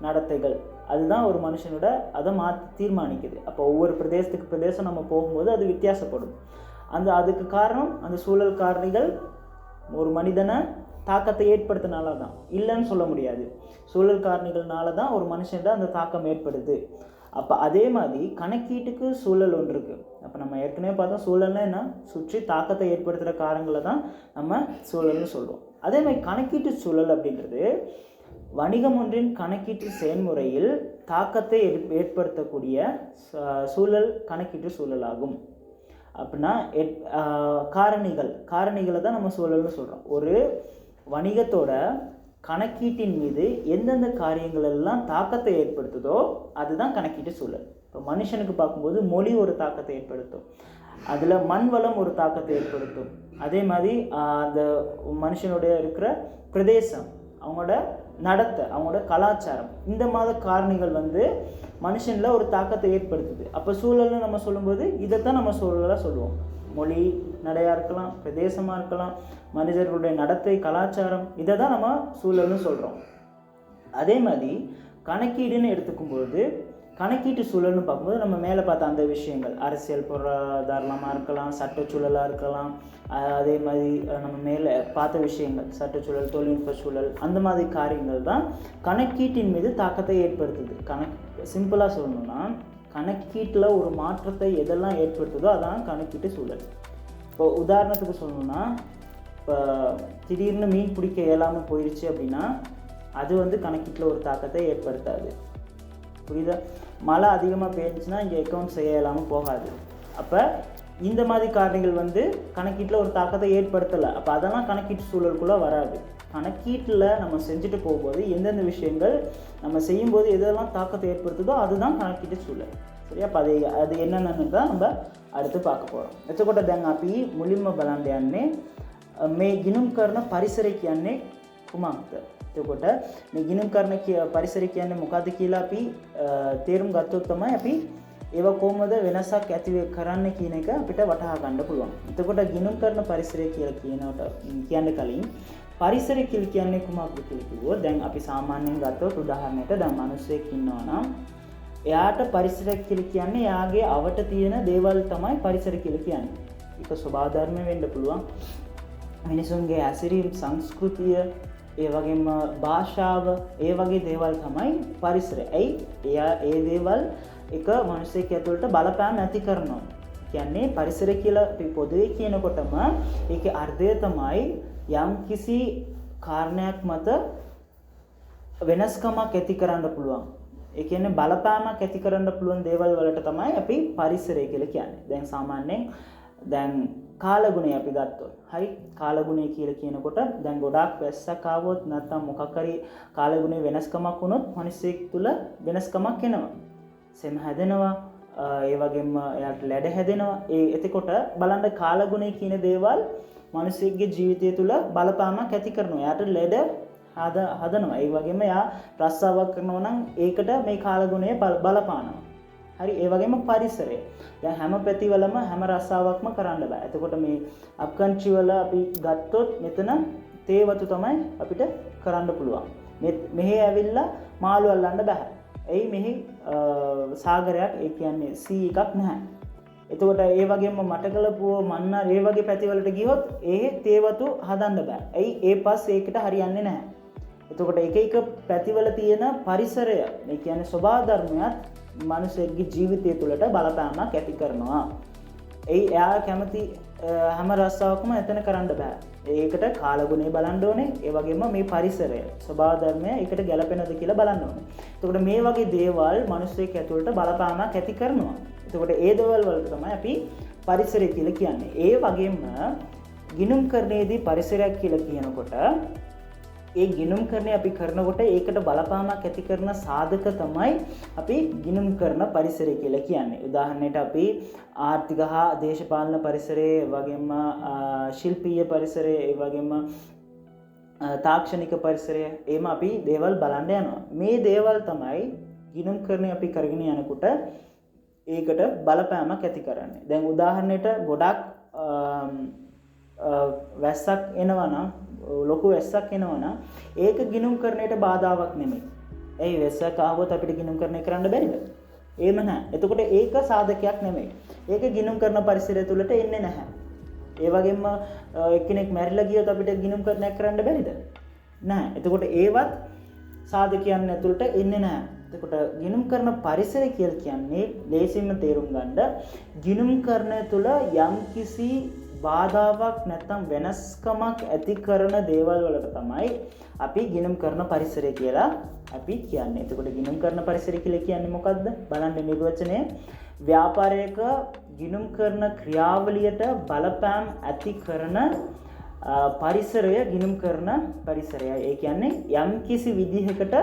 Speaker 1: நடத்தைகள். அதுதான் ஒரு மனுஷனோட அதை தீர்மானிக்குது. அப்போ ஒவ்வொரு பிரதேசத்துக்கு பிரதேசம் நம்ம போகும்போது அது வித்தியாசப்படும். அதுக்கு காரணம் அந்த சூழல் காரணிகள் ஒரு மனிதனை தாக்கத்தை ஏற்படுத்தினால தான், இல்லைன்னு சொல்ல முடியாது. சூழல் காரணிகள்னால தான் ஒரு மனுஷன்ட அந்த தாக்கம் ஏற்படுது. அப்போ அதே மாதிரி கணக்கீட்டுக்கு சூழல் ஒன்று இருக்குது. அப்போ நம்ம ஏற்கனவே பார்த்தோம், சூழல்னா என்ன? சுற்றி தாக்கத்தை ஏற்படுத்துகிற காரங்களை தான் நம்ம சூழல்னு சொல்கிறோம். அதே மாதிரி கணக்கீட்டு சூழல் அப்படின்றது வணிகம் ஒன்றின் கணக்கீட்டு செயல்முறையில் தாக்கத்தை ஏற்படுத்தக்கூடிய சூழல் கணக்கீட்டு சூழலாகும். அப்படின்னா காரணிகளை தான் நம்ம சூழல்னு சொல்கிறோம். ஒரு வணிகத்தோட கணக்கீட்டின் மீது எந்தெந்த காரியங்கள் எல்லாம் தாக்கத்தை ஏற்படுத்துதோ அதுதான் கணக்கீட்டு சூழல். இப்போ மனுஷனுக்கு பார்க்கும்போது மொழி ஒரு தாக்கத்தை ஏற்படுத்தும், அதில் மண் வளம் ஒரு தாக்கத்தை ஏற்படுத்தும். அதே மாதிரி அந்த மனுஷனுடைய இருக்கிற பிரதேசம், அவங்களோட நடத்தை, அவங்களோட கலாச்சாரம், இந்த மாதிரி காரணிகள் வந்து மனுஷனில் ஒரு தாக்கத்தை ஏற்படுத்துது. அப்போ சூழல்னு நம்ம சொல்லும்போது இதைத்தான் நம்ம சூழலாக சொல்லுவோம். மொழி நடையாக இருக்கலாம், பிரதேசமாக இருக்கலாம், மனிதர்களுடைய நடத்தை, கலாச்சாரம், இதை தான் நம்ம சூழல்னு சொல்கிறோம். அதே மாதிரி கணக்கீடுன்னு எடுத்துக்கும்போது கணக்கீட்டு சூழல்னு பார்க்கும்போது நம்ம மேலே பார்த்த அந்த விஷயங்கள் அரசியல் பொருளாதாரமாக இருக்கலாம், சட்டச்சூழலாக இருக்கலாம். அதே மாதிரி நம்ம மேலே பார்த்த விஷயங்கள் சட்டச்சூழல், தொழில்நுட்ப சூழல், அந்த மாதிரி காரியங்கள் தான் கணக்கீட்டின் மீது தாக்கத்தை ஏற்படுத்துது. சிம்பிளாக சொல்லணும்னா கணக்கீட்டில் ஒரு மாற்றத்தை எதெல்லாம் ஏற்படுத்துதோ அதான் கணக்கீட்டு சூழல். இப்போ உதாரணத்துக்கு சொல்லணும்னா, இப்போ திடீர்னு மீன் பிடிக்க இயலாமல் போயிடுச்சு அப்படின்னா அது வந்து கணக்கீட்டில் ஒரு தாக்கத்தை ஏற்படுத்தாது. புரியுதா? மழை அதிகமாக பெய்ஞ்சுன்னா இங்கே அக்கௌண்ட் செய்ய இயலாமல் போகாது. அப்போ இந்த மாதிரி காரணிகள் வந்து கணக்கீட்டில் ஒரு தாக்கத்தை ஏற்படுத்தலை. அப்போ அதெல்லாம் கணக்கீட்டு சூழலுக்குள்ளே வராது. கணக்கீட்டில் நம்ம செஞ்சுட்டு போகும்போது எந்தெந்த விஷயங்கள் நம்ம செய்யும்போது எதெல்லாம் தாக்கத்தை ஏற்படுத்துதோ அதுதான் கணக்கீட்டு சூழல். சரியா? அப்போ அது என்னென்னு தான் நம்ம அடுத்து பார்க்க போகிறோம். එතකොට දැන් අපි මුලින්ම බලන්න යන්නේ මේ ගිණුම් කරන පරිසරය කියන්නේ කුමක්ද? එතකොට මේ ගිණුම් කරන පරිසරය කියන්නේ මොකද්ද කියලා අපි තේරුම් ගත්තොත් තමයි අපි ඒව කොහොමද වෙනසක් ඇති කරන්න කියන එක අපිට වටහා ගන්න පුළුවන්. එතකොට ගිණුම් කරන පරිසරය කියලා කියන්න කලින් පරිසරය කියලා කියන්නේ කුමක්ද කියලා කිව්වොත්, දැන් අපි සාමාන්‍යයෙන් ගත්තොත් උදාහරණයකට දැන් මිනිස්සෙක් ඉන්නවා නම් එයාට පරිසරය කියලා කියන්නේ එයාගේ අවට තියෙන දේවල් තමයි පරිසරය කියලා කියන්නේ. ඒක ස්වභාව ධර්ම වෙන්න පුළුවන්. මිනිසුන්ගේ ඇසිරීම්, සංස්කෘතිය, ඒ වගේම භාෂාව, ඒ වගේ දේවල් තමයි පරිසරය. එයා ඒ දේවල් එක මිනිසෙක් ඇතුළට බලපෑම් ඇති කරනවා. කියන්නේ පරිසරය කියලා අපි පොදුවේ කියනකොටම ඒකේ අර්ථය තමයි යම් කිසි කාරණයක් මත වෙනස්කමක් ඇති කරන්න පුළුවන්. ඒ කියන්නේ බලපෑමක් ඇති කරන්න පුළුවන් දේවල් වලට තමයි අපි පරිසරය කියලා කියන්නේ. දැන් සාමාන්‍යයෙන් දැන් කාලගුණය අපි ගත්තොත් හරි කාලගුණය කියලා කියනකොට දැන් ගොඩාක් වැස්සක් ආවොත් නැත්නම් මොකක් හරි කාලගුණේ වෙනස්කමක් වුණොත් මිනිස්සෙක් තුල වෙනස්කමක් එනවා. සෙම හැදෙනවා, ඒ වගේම එයාට ලැඩ හැදෙනවා. එතකොට බලන්න කාලගුණය කියන දේවල් මිනිස්සෙක්ගේ ජීවිතය තුල බලපාමක් ඇති කරනවා. එයාට ලැඩ හදනවා. ඒ වගේම එයා රස්සාවක් කරනවා නම් ඒකට මේ කාලගුණය බලපානවා. හරි ඒ වගේම පරිසරය. දැන් හැම පැතිවලම හැම රස්සාවක්ම කරන්න බෑ. එතකොට මේ අප්කන්ට්‍රි වල අපි ගත්තොත් මෙතන තේ වතු තමයි අපිට කරන්න පුළුවන්. මෙහි ඇවිල්ලා මාළු අල්ලන්න බෑ. එයි මෙහි සාගරයක් ඒ කියන්නේ සී එකක් නැහැ. එතකොට ඒ වගේම මටකලපුව මන්නාර ඒ වගේ පැතිවලට ගියොත් ඒ තේ වතු හදන්න බෑ. එයි ඒ පස් ඒකට හරියන්නේ නැහැ. එතකොට එක එක පැතිවල තියෙන පරිසරය ඒ කියන්නේ ස්වභාව ධර්මයක් මිනිසෙක්ගේ ජීවිතය තුළට බලපෑමක් ඇති කරනවා. එයා කැමති හැම රස්සාවක්ම එතන කරන්න බෑ. ඒකට කාලගුණය බලන්න ඕනේ. ඒ වගේම මේ පරිසරය ස්වභාව ධර්මය ඒකට ගැලපෙනවද කියලා බලන්න ඕනේ. එතකොට මේ වගේ දේවල් මිනිස්සෙක් ඇතුළට බලපෑමක් ඇති කරනවා. එතකොට ඒ දේවල් වලට තමයි අපි පරිසරය කියලා කියන්නේ. ඒ වගේම ගිණුම් කරන්නේදී පරිසරයක් කියලා කියනකොට ඒ ගිණුම් කරන්නේ අපි කරනකොට ඒකට බලපාමක් ඇති කරන සාධක තමයි අපි ගිණුම් කරන පරිසරය කියලා කියන්නේ. උදාහරණයට අපි ආර්ථික හා දේශපාලන පරිසරය, වගේම ශිල්පීය පරිසරය, ඒ වගේම තාක්ෂණික පරිසරය එහෙම අපි දේවල් බලන්න යනවා. මේ දේවල් තමයි ගිණුම් කරන්නේ අපි කරගෙන යනකොට ඒකට බලපෑමක් ඇති කරන්නේ. දැන් උදාහරණයට ගොඩක් වැස්සක් එනවනම් ලොකු වැස්සක් එනවනම් ඒක ගිණුම් කරන්නට බාධාවක් නෙමෙයි. ඒ වැස්සක් ආවොත් අපිට ගිණුම් කරන්න කරන්න බැරිද? එහෙම නැහැ. එතකොට ඒක සාධකයක් නෙමෙයි. ඒක ගිණුම් කරන පරිසරය තුලට එන්නේ නැහැ. ඒ වගේම එක්කෙනෙක් මැරිලා ගියොත් අපිට ගිණුම් කරන්න බැරිද? නැහැ. එතකොට ඒවත් සාධකයන් ඇතුළට එන්නේ නැහැ. එතකොට ගිණුම් කරන පරිසරය කියලා කියන්නේ ලේසින්ම තේරුම් ගන්න ගිණුම් කරන තුල යම්කිසි බාධාවක් නැත්නම් වෙනස්කමක් ඇති කරන දේවල් වලට තමයි අපි ගිණුම් කරන පරිසරය කියලා අපි කියන්නේ. එතකොට ගිණුම් කරන පරිසරය කියලා කියන්නේ මොකද්ද? බලන්න නිර්වචනය. ව්‍යාපාරයක ගිණුම් කරන ක්‍රියාවලියට බලපෑම් ඇති කරන පරිසරය ගිණුම් කරන පරිසරයයි. ඒ කියන්නේ යම්කිසි විදිහකට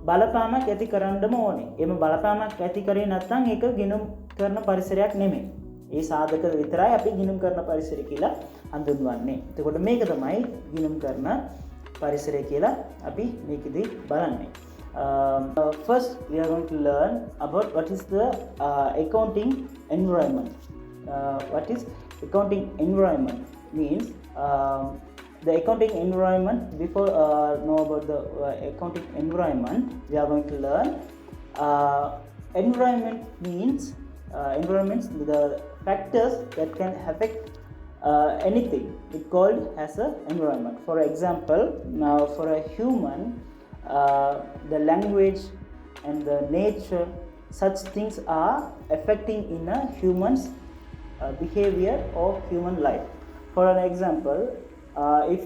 Speaker 1: බලපෑමක් ඇති කරන්නම ඕනේ. එම බලපෑමක් ඇති කරේ නැත්නම් ඒක ගිණුම් කරන පරිසරයක් නෙමෙයි. ඒ සාධක විතරයි අපි ගිණුම් කරන පරිසරය කියලා හඳුන්වන්නේ. එතකොට මේක තමයි ගිණුම් කරන පරිසරය කියලා අපි මේකෙදි බලන්නේ. First we are going to learn about what is the accounting environment. What is accounting environment means the accounting environment. Before know about the accounting environment, we are going to learn environment means environments, the factors that can affect anything, it called as a environment. For example, now for a human, the language and the nature, such things are affecting in a human's behavior or human life. For an example, if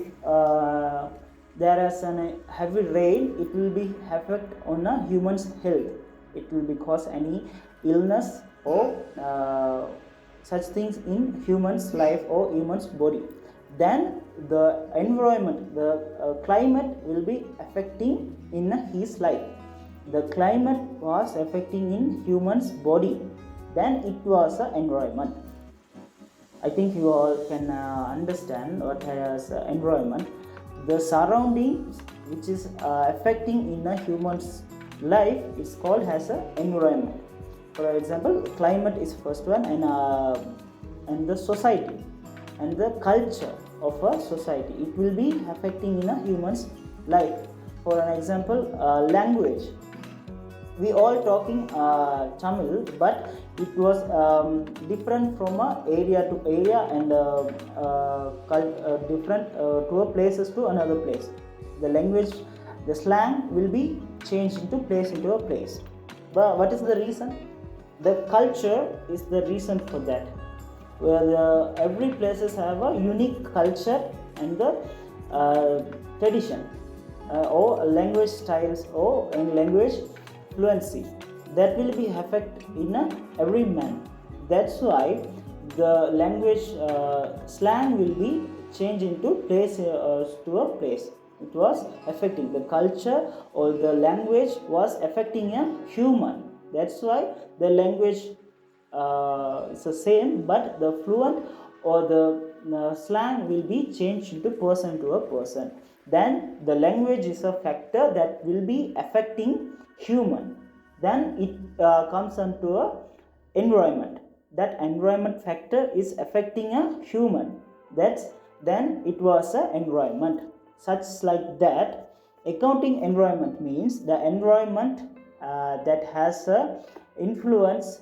Speaker 1: there is a heavy rain, it will be affect on a human's health. It will be cause any illness or such things in human's life or human's body. Then the environment, the climate will be affecting in his life. The climate was affecting in human's body. Then it was an environment. I think you all can understand what is environment. The surroundings which is affecting in a human's life is called as an environment. For example, climate is first one, and the society and the culture of a society, it will be affecting in a human's life. For an example, language. We all talking Tamil, but it was different from area to area and different to a places to another place. The language, the slang will be changed into a place. But what is the reason? The culture is the reason for that. Where every places have a unique culture and the tradition or language styles or in language fluency that will be affect in every man. That's why the language slang will be changed into place to a place. It was affecting the culture, or the language was affecting a human. That's why the language is the same, but the fluent or the slang will be changed into person to a person. Then the language is a factor that will be affecting human. Then it comes onto a environment. That environment factor is affecting a human. That's then it was a environment. Such like that, accounting environment means the environment that has a influence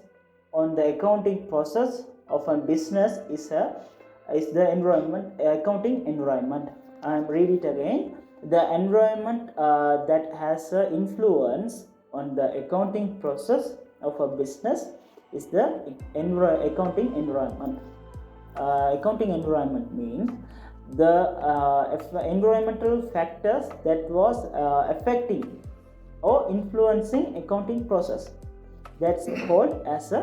Speaker 1: on the accounting process of a business is the environment, accounting environment. I read it again. The environment that has a influence on the accounting process of a business is the accounting environment. Accounting environment means the environmental factors that was affecting or influencing accounting process. That's called as a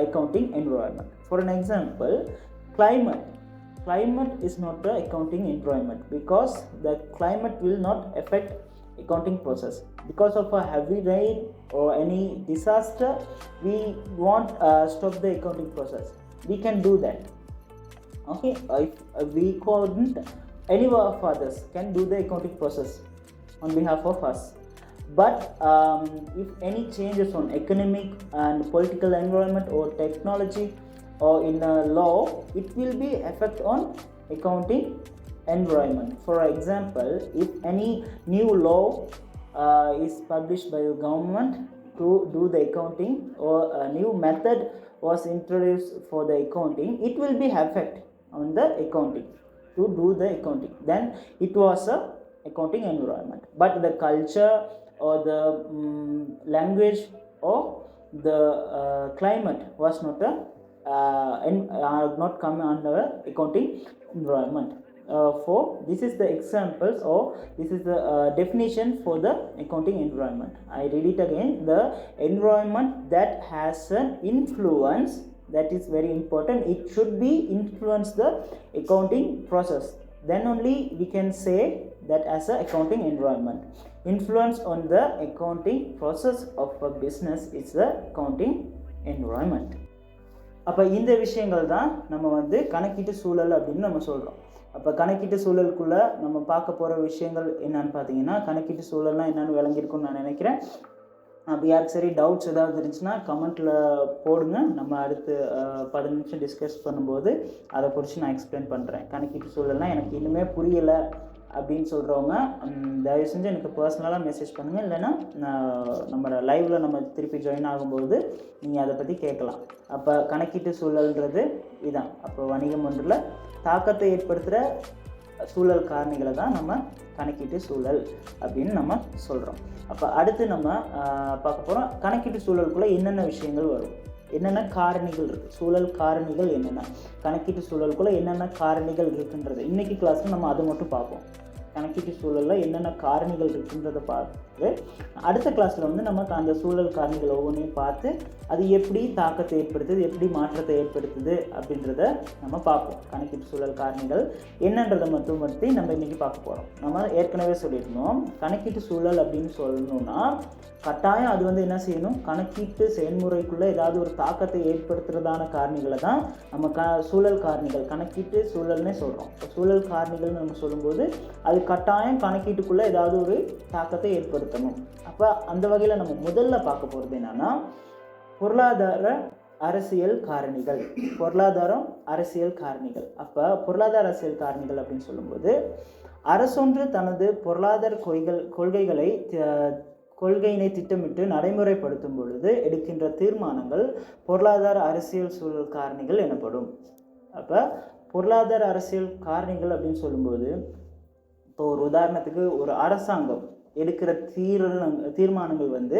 Speaker 1: accounting environment. For an example, climate is not the accounting environment, because the climate will not affect accounting process. Because of a heavy rain or any disaster, we won't stop the accounting process. We can do that. Okay, if we couldn't, any of others can do the accounting process on behalf of us. But if any changes on economic and political environment or technology or in law, it will be effect on accounting environment. For example, if any new law is published by the government to do the accounting, or a new method was introduced for the accounting, it will be effect on the accounting to do the accounting. Then it was a accounting environment. But the culture or the language or the climate was not not come under accounting environment. For this is the examples, or this is the definition for the accounting environment. I read it again. The environment that has an influence, that is very important. It should be influence the accounting process. Then only we can say that as a accounting environment. Influence on the accounting process of a business is the accounting environment. அப்போ இந்த விஷயங்கள் தான் நம்ம வந்து கணக்கீட்டு சூழல் அப்படின்னு நம்ம சொல்கிறோம். அப்போ கணக்கீட்டு சூழலுக்குள்ளே நம்ம பார்க்க போகிற விஷயங்கள் என்னன்னு பார்த்தீங்கன்னா, கணக்கீட்டு சூழல்னால் என்னென்னு விளங்கியிருக்குன்னு நான் நினைக்கிறேன். அப்படி யாருக்கு சரி டவுட்ஸ் ஏதாவது இருந்துச்சுன்னா கமெண்ட்டில் போடுங்க. நம்ம அடுத்து 10 நிமிஷம் டிஸ்கஸ் பண்ணும்போது அதை குறித்து நான் எக்ஸ்பிளைன் பண்ணுறேன். கணக்கீட்டு சூழல்னால் எனக்கு இன்னுமே புரியலை அப்படின்னு சொல்கிறவங்க தயவு செஞ்சு எனக்கு பர்சனலாக மெசேஜ் பண்ணுங்கள். இல்லைன்னா நம்ம லைவில் நம்ம திருப்பி ஜாயின் ஆகும்போது நீங்கள் அதை பற்றி கேட்கலாம். அப்போ கணக்கீட்டு சூழல்ன்றது இதுதான். அப்போ வணிகம் ஒன்றில் தாக்கத்தை ஏற்படுத்துகிற சூழல் காரணிகளை தான் நம்ம கணக்கீட்டு சூழல் அப்படின்னு நம்ம சொல்கிறோம். அப்போ அடுத்து நம்ம பார்க்க போகிறோம், கணக்கீட்டு சூழலுக்குள்ளே என்னென்ன விஷயங்கள் வரும், என்னென்ன காரணிகள் இருக்குது, சூழல் காரணிகள் என்னென்ன, கணக்கீட்டு சூழலுக்குள்ளே என்னென்ன காரணிகள் இருக்குன்றது இன்றைக்கி கிளாஸில் நம்ம அதை மட்டும் பார்ப்போம். கணக்கீட்டு சூழலில் என்னென்ன காரணிகள் இருக்குன்றதை பார்த்து அடுத்த கிளாஸில் வந்து நமக்கு அந்த சூழல் காரணிகள் ஒவ்வொன்றையும் பார்த்து அது எப்படி தாக்கத்தை ஏற்படுத்துது, எப்படி மாற்றத்தை ஏற்படுத்துது அப்படின்றத நம்ம பார்ப்போம். கணக்கீட்டு சூழல் காரணிகள் என்னன்றதை மட்டும் பற்றி நம்ம இன்றைக்கி பார்க்க போகிறோம். நம்ம ஏற்கனவே சொல்லியிருந்தோம், கணக்கீட்டு சூழல் அப்படின்னு சொல்லணும்னா கட்டாயம் அது வந்து என்ன செய்யணும், கணக்கீட்டு செயல்முறைக்குள்ளே ஏதாவது ஒரு தாக்கத்தை ஏற்படுத்துறதான காரணிகளை தான் நம்ம சூழல் காரணிகள், கணக்கீட்டு சூழல்னே சொல்கிறோம். இப்போ சூழல் காரணிகள்னு நம்ம சொல்லும்போது அது கட்டாயம் கணக்கீட்டுக்குள்ளே ஏதாவது ஒரு தாக்கத்தை ஏற்படுத்தணும். அப்போ அந்த வகையில் நம்ம முதல்ல பார்க்க போகிறது என்னென்னா பொருளாதார அரசியல் காரணிகள். பொருளாதாரம் அரசியல் காரணிகள். அப்போ பொருளாதார அரசியல் காரணிகள் அப்படின்னு சொல்லும்போது அரசொன்று தனது பொருளாதார கொள்கையினை திட்டமிட்டு நடைமுறைப்படுத்தும் பொழுது எடுக்கின்ற தீர்மானங்கள் பொருளாதார அரசியல் சூழல் காரணிகள் எனப்படும். அப்போ பொருளாதார அரசியல் காரணிகள் அப்படின்னு சொல்லும்போது, இப்போ ஒரு உதாரணத்துக்கு ஒரு அரசாங்கம் எடுக்கிற தீர்மானங்கள் வந்து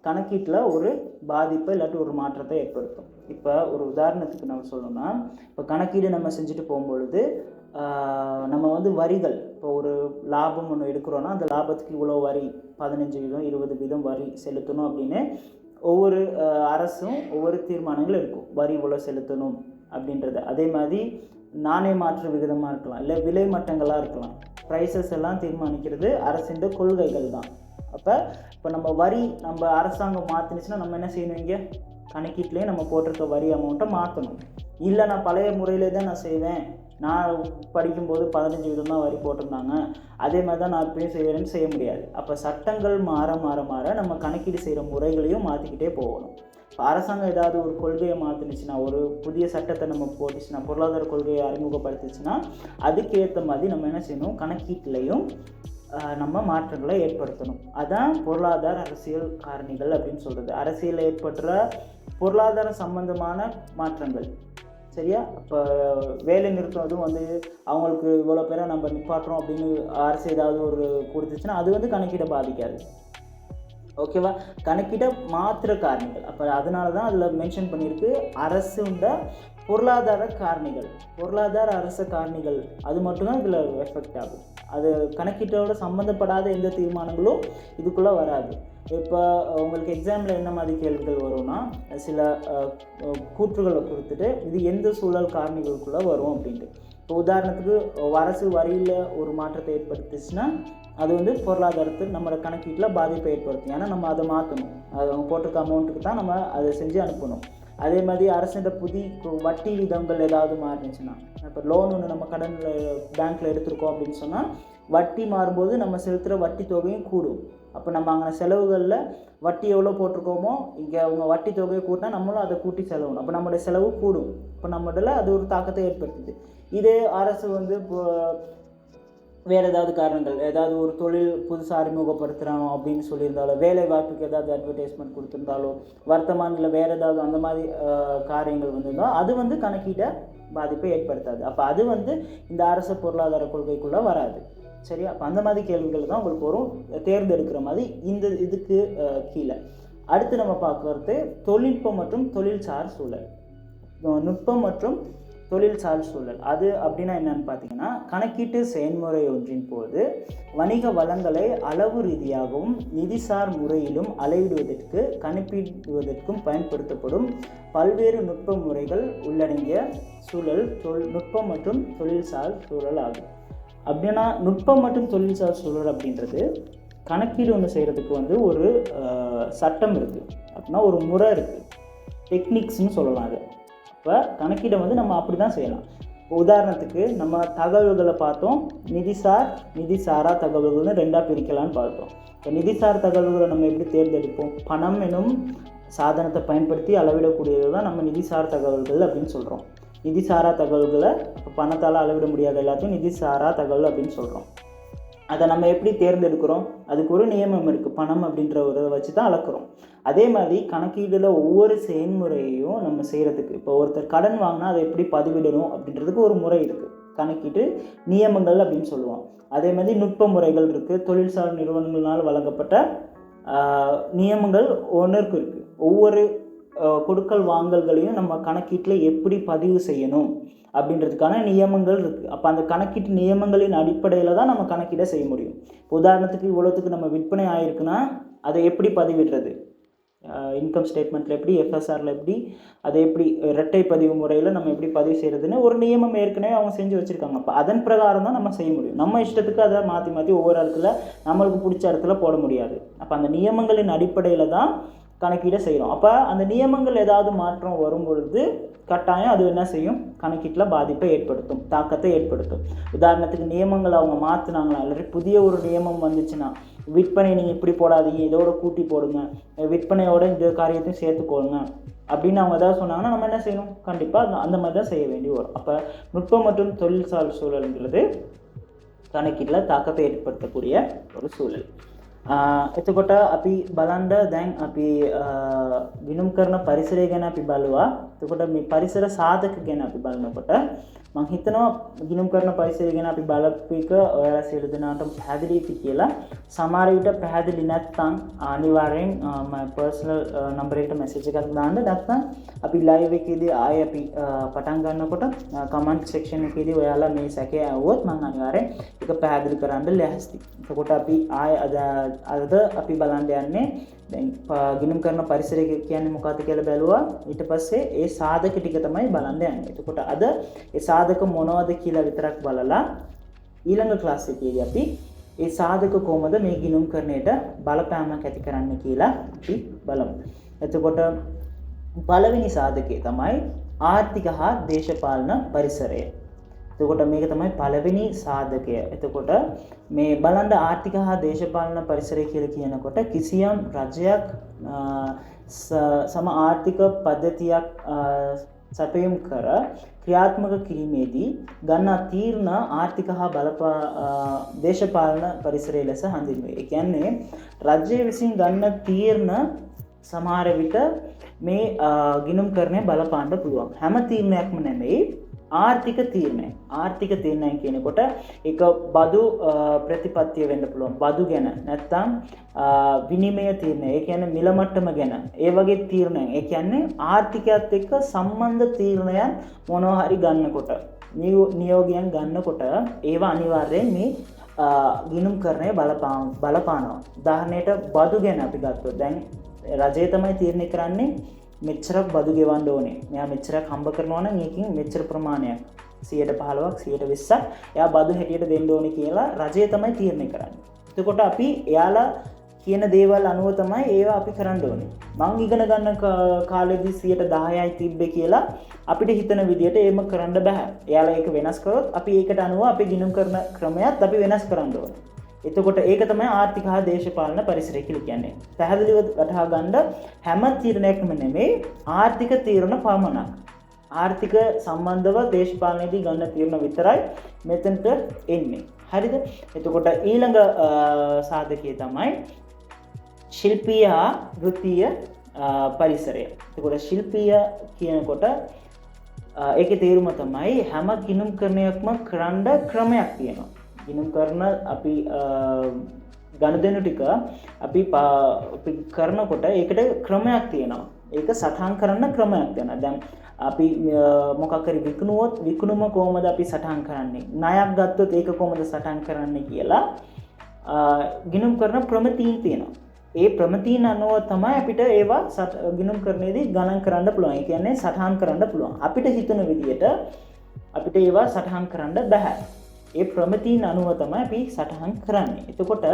Speaker 1: கணக்கீட்டில் ஒரு பாதிப்பை இல்லாட்டி ஒரு மாற்றத்தை ஏற்படுத்தும். இப்போ ஒரு உதாரணத்துக்கு நம்ம சொல்லணும்னா, இப்போ கணக்கீடு நம்ம செஞ்சுட்டு போகும்பொழுது நம்ம வந்து வரிகள், இப்போ ஒரு லாபம் ஒன்று எடுக்கிறோன்னா அந்த லாபத்துக்கு இவ்வளோ வரி, 15 வீதம் 20 வீதம் வரி செலுத்தணும் அப்படின்னு ஒவ்வொரு அரசும் ஒவ்வொரு தீர்மானங்கள் எடுக்கும். வரி இவ்வளோ செலுத்தணும் அப்படின்றது. அதே மாதிரி நாணய மாற்று விகிதமாக இருக்கலாம், இல்லை விலை மட்டங்களாக இருக்கலாம். ப்ரைஸஸ் எல்லாம் தீர்மானிக்கிறது அரசின் கொள்கைகள் தான். இப்போ நம்ம அரசாங்கம் மாற்றினுச்சுன்னா நம்ம என்ன செய்யணும், இங்கே கணக்கீட்டிலே நம்ம போட்டிருக்க வரி அமௌண்ட்டை மாற்றணும். இல்லை நான் பழைய முறையிலே தான் நான் செய்வேன், நான் படிக்கும்போது 15% தான் வரி போட்டிருந்தாங்க, அதே மாதிரி தான் நான் இப்பயும் செய்வேன்னு செய்ய முடியாது. அப்போ சட்டங்கள் மாற மாற மாற நம்ம கணக்கீடு செய்கிற முறைகளையும் மாற்றிக்கிட்டே போகணும். இப்போ அரசாங்கம் ஏதாவது ஒரு கொள்கையை மாற்றினுச்சுன்னா, ஒரு புதிய சட்டத்தை நம்ம போட்டுச்சுன்னா, பொருளாதார கொள்கையை அறிமுகப்படுத்துச்சுன்னா, அதுக்கேற்ற மாதிரி நம்ம என்ன செய்யணும், கணக்கீட்டிலையும் நம்ம மாற்றங்களை ஏற்படுத்தணும். அதான் பொருளாதார அரசியல் காரணிகள் அப்படின்னு சொல்கிறது. அரசியலில் ஏற்படுற பொருளாதார சம்பந்தமான மாற்றங்கள். சரியா? இப்போ வேலை நிறுத்தம் அதுவும் அவங்களுக்கு இவ்வளோ பேரை நம்ம நிப்பாட்டுறோம் அப்படின்னு அரசு ஏதாவது ஒரு கொடுத்துச்சுன்னா அது கணக்கீட்டை பாதிக்காது. ஓகேவா? கணக்கீட்டை மாற்றுற காரணிகள். அப்போ அதனால தான் அதில் மென்ஷன் பண்ணியிருக்கு அரசுண்ட பொருளாதார காரணிகள், பொருளாதார அரச காரணிகள். அது மட்டும்தான் இதில் எஃபெக்ட் ஆகும். அது கணக்கீட்டோட சம்மந்தப்படாத எந்த தீர்மானங்களும் இதுக்குள்ளே வராது. இப்போ உங்களுக்கு எக்ஸாமில் என்ன மாதிரி கேள்விகள் வரும்னா, சில கூற்றுகளை கொடுத்துட்டு இது எந்த சூழல் காரணிகளுக்குள்ளே வரும் அப்படின்ட்டு. இப்போ உதாரணத்துக்கு அரசு வரியில் ஒரு மாற்றத்தை ஏற்படுத்துச்சுன்னா அது பொருளாதாரத்துக்கு நம்மளோட கணக்கீட்டில் பாதிப்பை ஏற்படுத்தும். ஏன்னா நம்ம அதை மாற்றணும், அது அவங்க போட்டிருக்க அமௌண்ட்டுக்கு தான் நம்ம அதை செஞ்சு அனுப்பணும். அதே மாதிரி அரசின் வட்டி விதங்கள் ஏதாவது மாறினுச்சுன்னா, இப்போ லோன் ஒன்று நம்ம பேங்க்கில் எடுத்திருக்கோம் அப்படின்னு சொன்னால் வட்டி மாறும்போது நம்ம செலுத்துகிற வட்டி தொகையும் கூடும். அப்போ நம்ம அங்கே செலவுகளில் வட்டி எவ்வளோ போட்டிருக்கோமோ இங்கே அவங்க வட்டி தொகையை கூட்டினா நம்மளும் அதை கூட்டி செலவணும். அப்போ நம்மளுடைய செலவு கூடும். இப்போ நம்மள அது ஒரு தாக்கத்தை ஏற்படுத்துது. இதே அரசு இப்போ வேறு ஏதாவது காரணங்கள், ஏதாவது ஒரு தொழில் புதுசாக அறிமுகப்படுத்துகிறோம் அப்படின்னு சொல்லியிருந்தாலோ, வேலை வாய்ப்புக்கு ஏதாவது அட்வர்டைஸ்மெண்ட் கொடுத்துருந்தாலோ, வர்த்தமானில் வேறு ஏதாவது அந்த மாதிரி காரியங்கள் வந்திருந்தால் அது கணக்கீட்டை பாதிப்பை ஏற்படுத்தாது. அப்போ அது இந்த அரசு பொருளாதார கொள்கைக்குள்ளே வராது. சரியா? அப்போ அந்த மாதிரி கேள்விகள் தான் உங்களுக்கு வரும், தேர்ந்தெடுக்கிற மாதிரி இந்த இதுக்கு கீழே. அடுத்து நம்ம பார்க்குறது தொழில்நுட்பம் மற்றும் தொழில்சார் சூழல். நுட்பம் மற்றும் தொழில்சார் சூழல் அது அப்படின்னா என்னன்னு பார்த்தீங்கன்னா, கணக்கீட்டு செயல்முறை ஒன்றின் போது வணிக வளங்களை அளவு ரீதியாகவும் நிதிசார் முறையிலும் அளவிடுவதற்கு கணிப்பிடுவதற்கும் பயன்படுத்தப்படும் பல்வேறு நுட்ப முறைகள் உள்ளடங்கிய சூழல் நுட்பம் மற்றும் தொழில்சார் சூழல் ஆகும். அப்படின்னா நுட்பம் மற்றும் தொழில்சார் சூழல் அப்படின்றது கணக்கீடு ஒன்று செய்கிறதுக்கு ஒரு சட்டம் இருக்குது, அப்படின்னா ஒரு முறை இருக்குது, டெக்னிக்ஸ்னு சொல்லலாம். அது இப்போ கணக்கீடை நம்ம அப்படி தான் செய்யலாம். உதாரணத்துக்கு நம்ம தகவல்களை பார்த்தோம், நிதிசாரா தகவல்கள்னு ரெண்டாக பிரிக்கலான்னு பார்த்தோம். இப்போ நிதிசார் தகவல்களை நம்ம எப்படி தேர்ந்தெடுப்போம்? பணம் எனும் சாதனத்தை பயன்படுத்தி அளவிடக்கூடியது தான் நம்ம நிதிசார் தகவல்கள் அப்படின்னு சொல்கிறோம். நிதிசாரா தகவல்களை இப்போ பணத்தால் அளவிட முடியாத எல்லாத்தையும் நிதிசாரா தகவல் அப்படின்னு சொல்கிறோம். அதை நம்ம எப்படி தேர்ந்தெடுக்கிறோம்? அதுக்கு ஒரு நியமம் இருக்குது, பணம் அப்படின்ற ஒரு வச்சு தான் அளக்குறோம். அதே மாதிரி கணக்கீடில் ஒவ்வொரு செயல்முறையையும் நம்ம செய்கிறதுக்கு, இப்போ ஒருத்தர் கடன் வாங்கினா அதை எப்படி பதிவிடணும் அப்படின்றதுக்கு ஒரு முறை இருக்குது, கணக்கீட்டு நியமங்கள் அப்படின்னு சொல்லுவோம். அதே மாதிரி நுட்ப முறைகள் இருக்குது, தொழில்சார் நிறுவனங்களால் வழங்கப்பட்ட நியமங்கள் ஒன்றுக்கு இருக்குது. ஒவ்வொரு கொடுக்கல் வாங்கல்களையும் நம்ம கணக்கீட்டில் எப்படி பதிவு செய்யணும் அப்படின்றதுக்கான நியமங்கள் இருக்குது. அப்போ அந்த கணக்கீட்டு நியமங்களின் அடிப்படையில் தான் நம்ம கணக்கீடை செய்ய முடியும். உதாரணத்துக்கு இவ்வளோத்துக்கு நம்ம விற்பனை ஆகிருக்குன்னா அதை எப்படி பதிவிடுறது, இன்கம் ஸ்டேட்மெண்ட்டில் எப்படி, எஃப்எஸ்ஆரில் எப்படி, அதை எப்படி இரட்டை பதிவு முறையில் நம்ம எப்படி பதிவு செய்கிறதுன்னு ஒரு நியமம் ஏற்கனவே அவங்க செஞ்சு வச்சுருக்காங்க. அப்போ அதன் பிரகாரம் தான் நம்ம செய்ய முடியும். நம்ம இஷ்டத்துக்கு அதை மாற்றி ஒவ்வொரு இடத்துல நம்மளுக்கு பிடிச்ச இடத்துல போட முடியாது. அப்போ அந்த நியமங்களின் அடிப்படையில் தான் கணக்கீடை செய்கிறோம். அப்போ அந்த நியமங்கள் ஏதாவது மாற்றம் வரும் பொழுது கட்டாயம் அது என்ன செய்யும், கணக்கீட்டில் பாதிப்பை ஏற்படுத்தும், தாக்கத்தை ஏற்படுத்தும். உதாரணத்துக்கு நியமங்கள் அவங்க மாற்றினாங்களா, இல்லாட்டி புதிய ஒரு நியமம் வந்துச்சுன்னா, விற்பனை நீங்கள் இப்படி போடாதீங்க, இதோட கூட்டி போடுங்க, விற்பனையோட இந்த காரியத்தையும் சேர்த்துக்கோங்க அப்படின்னு அவங்க ஏதாவது சொன்னாங்கன்னா நம்ம என்ன செய்யணும், கண்டிப்பாக அந்த மாதிரி தான் செய்ய வேண்டி வரும். அப்போ நுட்பம் மற்றும் தொழில்சார் சூழல்ங்கிறது கணக்கீட்டில் தாக்கத்தை ஏற்படுத்தக்கூடிய ஒரு சூழல். එතකොට අපි බලන්න දැන් අපි ගිණුම් කරන පරිසරය ගැන අපි බලුවා. එතකොට මේ පරිසර සාධක ගැන අපි බලනකොට මම හිතනවා ගිණුම් කරන පරිසරය ගැන අපි බලපු එක ඔයාලා සියලු දෙනාටම පැහැදිලි වෙයි කියලා. සමහර විට පැහැදිලි නැත්නම් අනිවාර්යෙන් මම පර්සනල් නම්බර් එකට මැසේජ් එකක් දාන්න. නැත්නම් අපි ලයිව් එකේදී ආයේ අපි පටන් ගන්නකොට කමෙන්ට් සෙක්ෂන් එකේදී ඔයාලා මේ සැකය ඇහුවොත් මම අනිවාර්යෙන් ඒක පැහැදිලි කරන්න ලෑස්ති. එතකොට අපි ආයේ අද අපි බලන්න යන්නේ දැන් ගිණුම් කරන පරිසරය කියන්නේ මොකක්ද කියලා බැලුවා. ඊට පස්සේ ඒ සාධක ටික තමයි බලන්න යන්නේ. එතකොට අද ඒ සාධක මොනවද කියලා විතරක් බලලා ඊළඟ ක්ලාස් එකේදී අපි ඒ සාධක කොහොමද මේ ගිණුම් කරන්නේට බලපෑමක් ඇති කරන්නේ කියලා අපි බලමු. එතකොට පළවෙනි සාධකය තමයි ආර්ථික හා දේශපාලන පරිසරය. එතකොට මේක තමයි පළවෙනි සාධකය. එතකොට මේ බලන්න ආර්ථික හා දේශපාලන පරිසරය කියලා කියනකොට කිසියම් රජයක් සම ආර්ථික පද්ධතියක් සැපයුම් කර ක්‍රියාත්මක කිරීමේදී ගන්නා තීරණ ආර්ථික හා දේශපාලන පරිසරය ලෙස හඳුන්වනවා. ඒ කියන්නේ රජය විසින් ගන්න තීරණ සමහර විට මේ ගිණුම් කරන්නේ බලපාන්න පුළුවන්. හැම තීරණයක්ම නෙමෙයි ආර්ථික තීරණය. ආර්ථික තීරණය කියනකොට ඒක බදු ප්‍රතිපත්තිය වෙන්න පුළුවන්. බදු ගැන නැත්නම් විනිමය තීරණය. ඒ කියන්නේ මිල මට්ටම ගැන. ඒ වගේ තීරණයන්. ඒ කියන්නේ ආර්ථිකයත් එක්ක සම්බන්ධ තීරණයන් මොනවා හරි ගන්නකොට, නියෝගයන් ගන්නකොට ඒවා අනිවාර්යයෙන් මේ ගිණුම් කරණය බලපානවා. උදාහරණයට බදු ගැන අපි ගත්තොත් දැන් රජය තමයි තීරණය කරන්නේ මෙච්චරක් බදු ගෙවන්න ඕනේ. මෙයා මෙච්චරක් හම්බ කරනවා නම් ඒකින් මෙච්චර ප්‍රමාණයක් 115ක් 120ක් එයා බදු හැටියට දෙන්න ඕනේ කියලා රජය තමයි තීරණය කරන්නේ. එතකොට අපි එයාලා කියන දේවල් අනුව තමයි ඒවා අපි කරන්න ඕනේ. මං ඉගෙන ගන්න කාලෙදී 10%යි තිබ්බේ කියලා අපිට හිතන විදිහට ඒම කරන්න බෑ. එයාලා ඒක වෙනස් කරොත් අපි ඒකට අනුව අපි ගිණුම් කරන ක්‍රමයක් අපි වෙනස් කරන්න ඕනේ. එතකොට ඒක තමයි ආර්ථික හා දේශපාලන පරිසරය කියලා කියන්නේ. පැහැදිලිව වටහා ගන්න හැම තීරණයක්ම නෙමෙයි ආර්ථික තීරණ පමණක්. ආර්ථික සම්බන්ධව දේශපාලනයේදී ගන්න තීරණ විතරයි මෙතනට එන්නේ. හරිද? එතකොට ඊළඟ සාධකය තමයි ශිල්පීය හා වෘත්තීය පරිසරය. එතකොට ශිල්පීය කියනකොට ඒකේ තේරුම තමයි හැම ගිණුම් කරණයක්ම කරන්න ක්‍රමයක් තියෙනවා. ගිණුම් කරන අපි ගණදෙනු ටික අපි කරනකොට ඒකට ක්‍රමයක් තියෙනවා. ඒක සටහන් කරන්න ක්‍රමයක් තියෙනවා. දැන් අපි මොකක් හරි විකුණුවොත් විකුණුම කොහොමද අපි සටහන් කරන්නේ? ණයක් ගත්තොත් ඒක කොහොමද සටහන් කරන්නේ කියලා ගිණුම් කරන ප්‍රමිතීන් තියෙනවා. ඒ ප්‍රමිතීන් අනුව තමයි අපිට ඒවා ගිණුම් කරන්නේදී ගණන් කරන්න පුළුවන්. ඒ කියන්නේ සටහන් කරන්න පුළුවන්. අපිට හිතන විදිහට අපිට ඒවා සටහන් කරන්න බෑ. ඒ ප්‍රමිතීන් අනුව තමයි අපි සටහන් කරන්නේ. එතකොට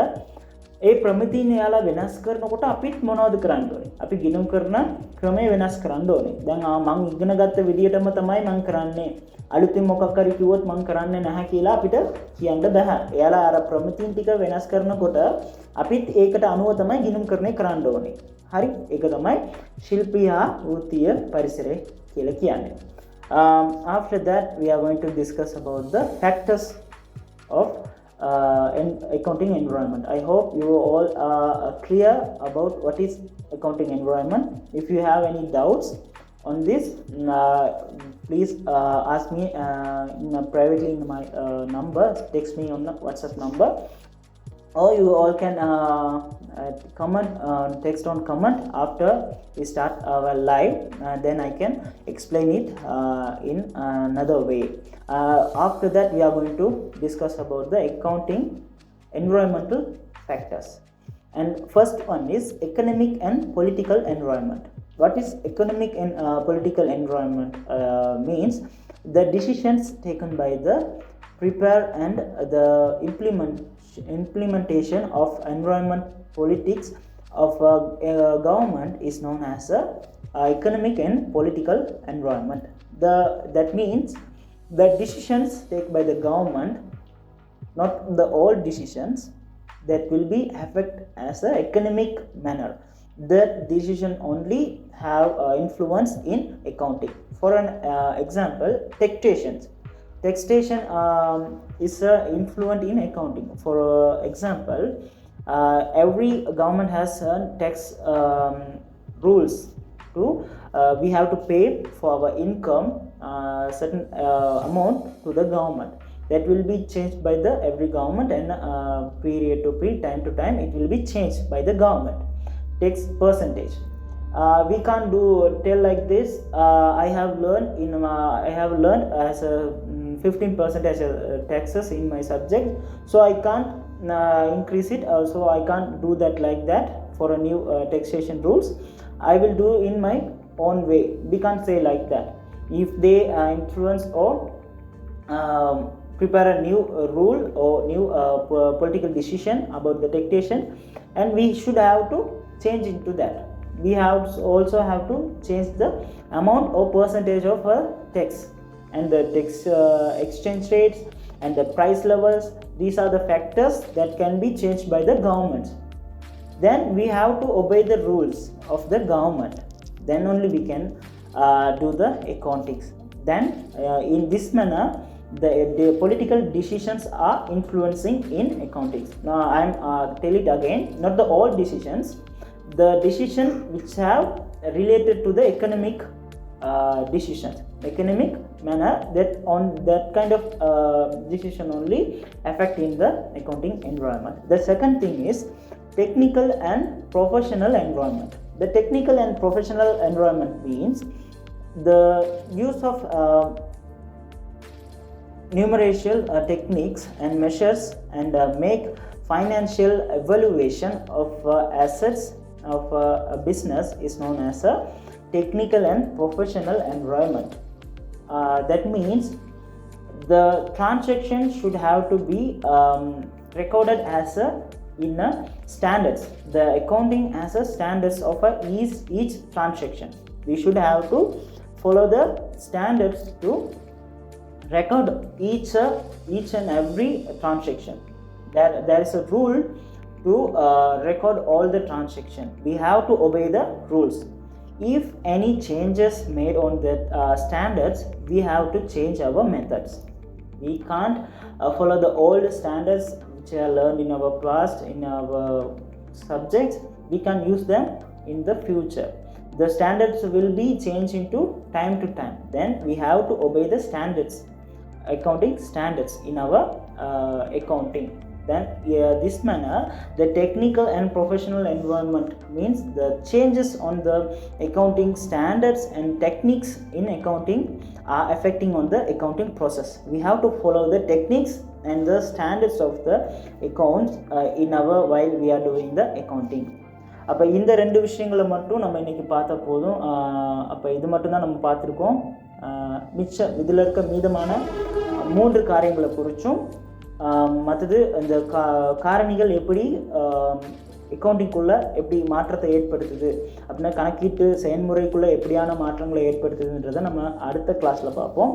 Speaker 1: ඒ ප්‍රමිතීන් එයාලා වෙනස් කරනකොට අපිත් මොනවද කරන්න ඕනේ? අපි ගිණුම් කරන ක්‍රමය වෙනස් කරන්න ඕනේ. දැන් මම ඉගෙන ගත්ත විදිහටම තමයි මම කරන්නේ. අලුතින් මොකක් හරි කිව්වොත් මම කරන්නේ නැහැ කියලා අපිට කියන්න බෑ. එයාලා අර ප්‍රමිතීන් ටික වෙනස් කරනකොට අපිත් ඒකට අනුව තමයි ගිණුම් කරන්නේ කරන්න ඕනේ. හරි? ඒක තමයි ශිල්පීය වෘත්තීය පරිසරය කියලා කියන්නේ. After that we are going to discuss about the factors of accounting environment. I hope you all are clear about what is accounting environment. If you have any doubts on this, please ask me privately in my number. Text me on the WhatsApp number, or you all can comment, text on comment after we start our live. Then I can explain it in another way. After that we are going to discuss about the accounting environmental factors. And first one is economic and political environment. What is economic and political environment? Means the decisions taken by the prepare and the implementation of environment politics of a government is known as a economic and political environment. That means the decisions taken by the government, not the all decisions, that will be affect as a economic manner. That decision only have influence in accounting. For an example, taxations is influent in accounting. For example, every government has tax rules to we have to pay for our income certain amount to the government. That will be changed by the every government, and period to period, time to time, it will be changed by the government tax percentage. We can't do tell like this. I have learned as a 15% as a taxes in my subject, so I can't increase it. Also I can't do that like that for a new taxation rules. I will do in my own way. We can't say like that. If they influence or prepare a new rule or new political decision about the taxation, and we should have to change into that. We also have to change the amount or percentage of a tax, and the tax exchange rates and the price levels. These are the factors that can be changed by the government. Then we have to obey the rules of the government. Then only we can do the accounting. Then in this manner, the political decisions are influencing in accounting. Now I am tell it again, not the all decisions, the decision which have related to the economic decisions, economic manner, that on that kind of decision only affect in the accounting environment. The second thing is technical and professional environment. The technical and professional environment means the use of numerical techniques and measures, and make financial evaluation of assets of a business is known as a technical and professional environment. That means the transaction should have to be recorded as in a standards. The accounting as a standards of each transaction. We should have to follow the standards to record each and every transaction. There is a rule to record all the transaction. We have to obey the rules. If any changes made on the standards, we have to change our methods. We can't follow the old standards which are learned in our past, in our subjects. We can use them in the future. The standards will be changed into time to time. Then we have to obey the standards, accounting standards in our accounting. Then this manner, the technical and professional environment means the changes on the accounting standards and techniques in accounting are affecting on the accounting process. We have to follow the techniques and the standards of the accounts in our while we are doing the accounting. அப்போ இந்த ரெண்டு விஷயங்களை மட்டும் நம்ம இன்றைக்கி பார்த்தா போதும். அப்போ இது மட்டும்தான் நம்ம பார்த்துருக்கோம். மிச்சம் இதில் இருக்க மீதமான 3 காரியங்களை குறித்தும், மற்றது இந்த காரணிகள் எப்படி அக்கௌண்டிங்குள்ளே எப்படி மாற்றத்தை ஏற்படுத்துது அப்படின்னா கணக்கீட்டு செயல்முறைக்குள்ளே எப்படியான மாற்றங்களை ஏற்படுத்துதுன்றதை நம்ம அடுத்த கிளாஸில் பார்ப்போம்.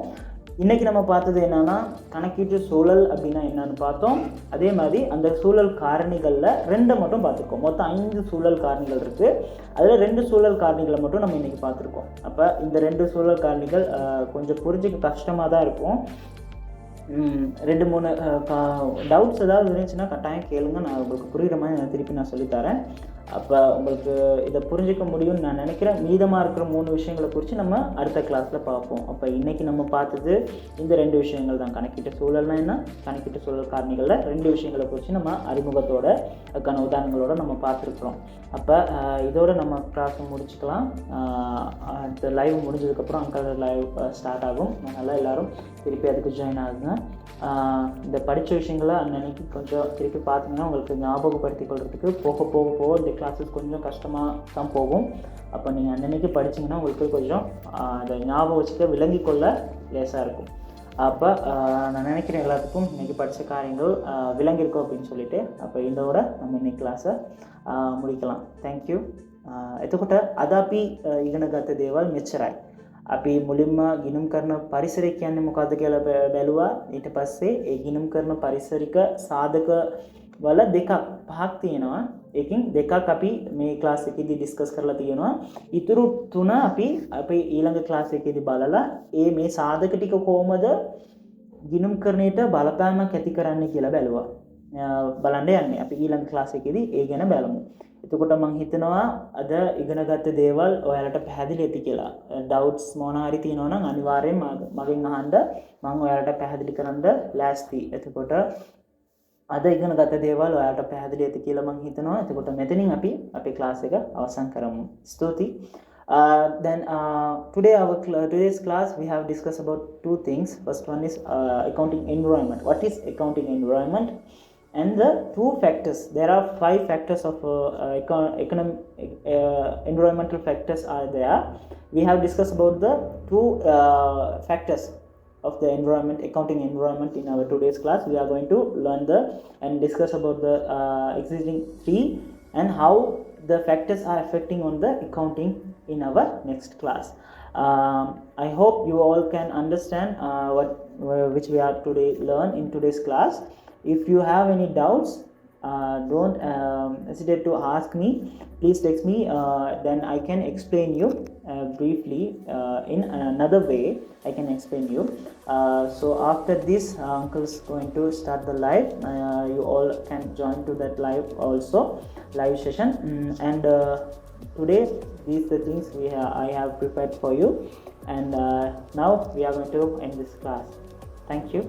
Speaker 1: இன்றைக்கி நம்ம பார்த்தது என்னென்னா கணக்கீட்டு சூழல் அப்படின்னா என்னென்னு பார்த்தோம். அதே மாதிரி அந்த சூழல் காரணிகளில் 2 மட்டும் பார்த்துருக்கோம். மொத்தம் 5 சூழல் காரணிகள் இருக்குது. அதில் 2 சூழல் காரணிகளை மட்டும் நம்ம இன்றைக்கி பார்த்துருக்கோம். அப்போ இந்த 2 சூழல் காரணிகள் கொஞ்சம் புரிஞ்சுக்க கஷ்டமாக தான் இருக்கும். 2-3 டவுட்ஸ் ஏதாவது இருந்துச்சுன்னா கட்டாயம் கேளுங்க. நான் உங்களுக்கு புரிகிற மாதிரி நான் திருப்பி சொல்லித்தரேன். அப்போ உங்களுக்கு இதை புரிஞ்சிக்க முடியும்னு நான் நினைக்கிறேன். மீதமாக இருக்கிற 3 விஷயங்களை குறித்து நம்ம அடுத்த கிளாஸில் பார்ப்போம். அப்போ இன்றைக்கி நம்ம பார்த்தது இந்த 2 விஷயங்கள் தான். கணக்கீட்டு சூழல்னா என்ன, கணக்கீட்டு சூழல் காரணிகளில் 2 விஷயங்களை குறித்து நம்ம அறிமுகத்தோட அதுக்கான உதாரணங்களோடு நம்ம பார்த்துருக்குறோம். அப்போ இதோடு நம்ம கிளாஸை முடிச்சுக்கலாம். இந்த லைவ் முடிஞ்சதுக்கப்புறம் அங்கே லைவ் ஸ்டார்ட் ஆகும். அதனால் எல்லோரும் திருப்பி அதுக்கு ஜாயின் ஆகுங்க. இந்த படித்த விஷயங்களை அன்னைக்கு கொஞ்சம் திருப்பி பார்த்தீங்கன்னா உங்களுக்கு ஞாபகப்படுத்தி கொள்றதுக்கு போக போக போக இந்த கிளாஸஸ் கொஞ்சம் கஷ்டமாக தான் போகும். அப்போ நீங்கள் அன்னைக்கு படிச்சிங்கன்னா உங்களுக்கு கொஞ்சம் அதை ஞாபகம் வச்சுக்க விளங்கி கொள்ள லேசாக இருக்கும். அப்போ நான் நினைக்கிறேன் எல்லாத்துக்கும் இன்றைக்கி படித்த காரியங்கள் விளங்கியிருக்கோம் அப்படின்னு சொல்லிட்டு. அப்போ இதோட நம்ம இன்னைக்கு கிளாஸை முடிக்கலாம். தேங்க்யூ. එතකොට අද අපි ඉගෙන ගත දේවල් මෙච්චරයි. අපි මුලින්ම ගිණුම් කරන පරිසරය කියන්නේ මොකක්ද කියලා බැලුවා. ඊට පස්සේ ඒ ගිණුම් කරන පරිසරික සාධක වල පහක් තියෙනවා. ඒකින් 2ක් අපි මේ ක්ලාස් එකේදී ඩිස්කස් කරලා තියෙනවා. ඊතුරු 3 අපි ඊළඟ ක්ලාස් එකේදී බලලා මේ සාධක ටික කොහොමද ගිණුම් කරණයට බලපෑමක් ඇති කරන්නේ කියලා බැලුවා. බලන්න යන්නේ. අපි ඊළඟ ක්ලාස් එකේදී ඒ ගැන බලමු. එතකොට මම හිතනවා අද ඉගෙනගත්ත දේවල් ඔයාලට පැහැදිලි ඇති කියලා. ඩවුට්ස් මොනවා හරි තියෙනවා නම් අනිවාර්යෙන් මගෙන් අහන්න. මම ඔයාලට පැහැදිලි කරන්න ලෑස්ති. එතකොට අද ඉගෙනගත්ත දේවල් ඔයාලට පැහැදිලි ඇති කියලා මම හිතනවා. එතකොට මෙතනින් අපි අපේ ක්ලාස් එක අවසන් කරමු. ස්තුතියි. Then today's class we have discussed about two things. First one is accounting environment. What is accounting environment? And the two factors. There are 5 factors of economic environmental factors are there. We have discussed about the 2 factors of the environment, accounting environment in our today's class. We are going to learn and discuss about the existing 3 and how the factors are affecting on the accounting in our next class. I hope you all can understand which we are today learn in today's class. If you have any doubts, don't hesitate to ask me. Please text me, then I can explain you briefly in another way. I can explain you. So after this, uncle is going to start the live. You all can join to that live session. And today these are the things I have prepared for you. And now we are going to end this class. Thank you.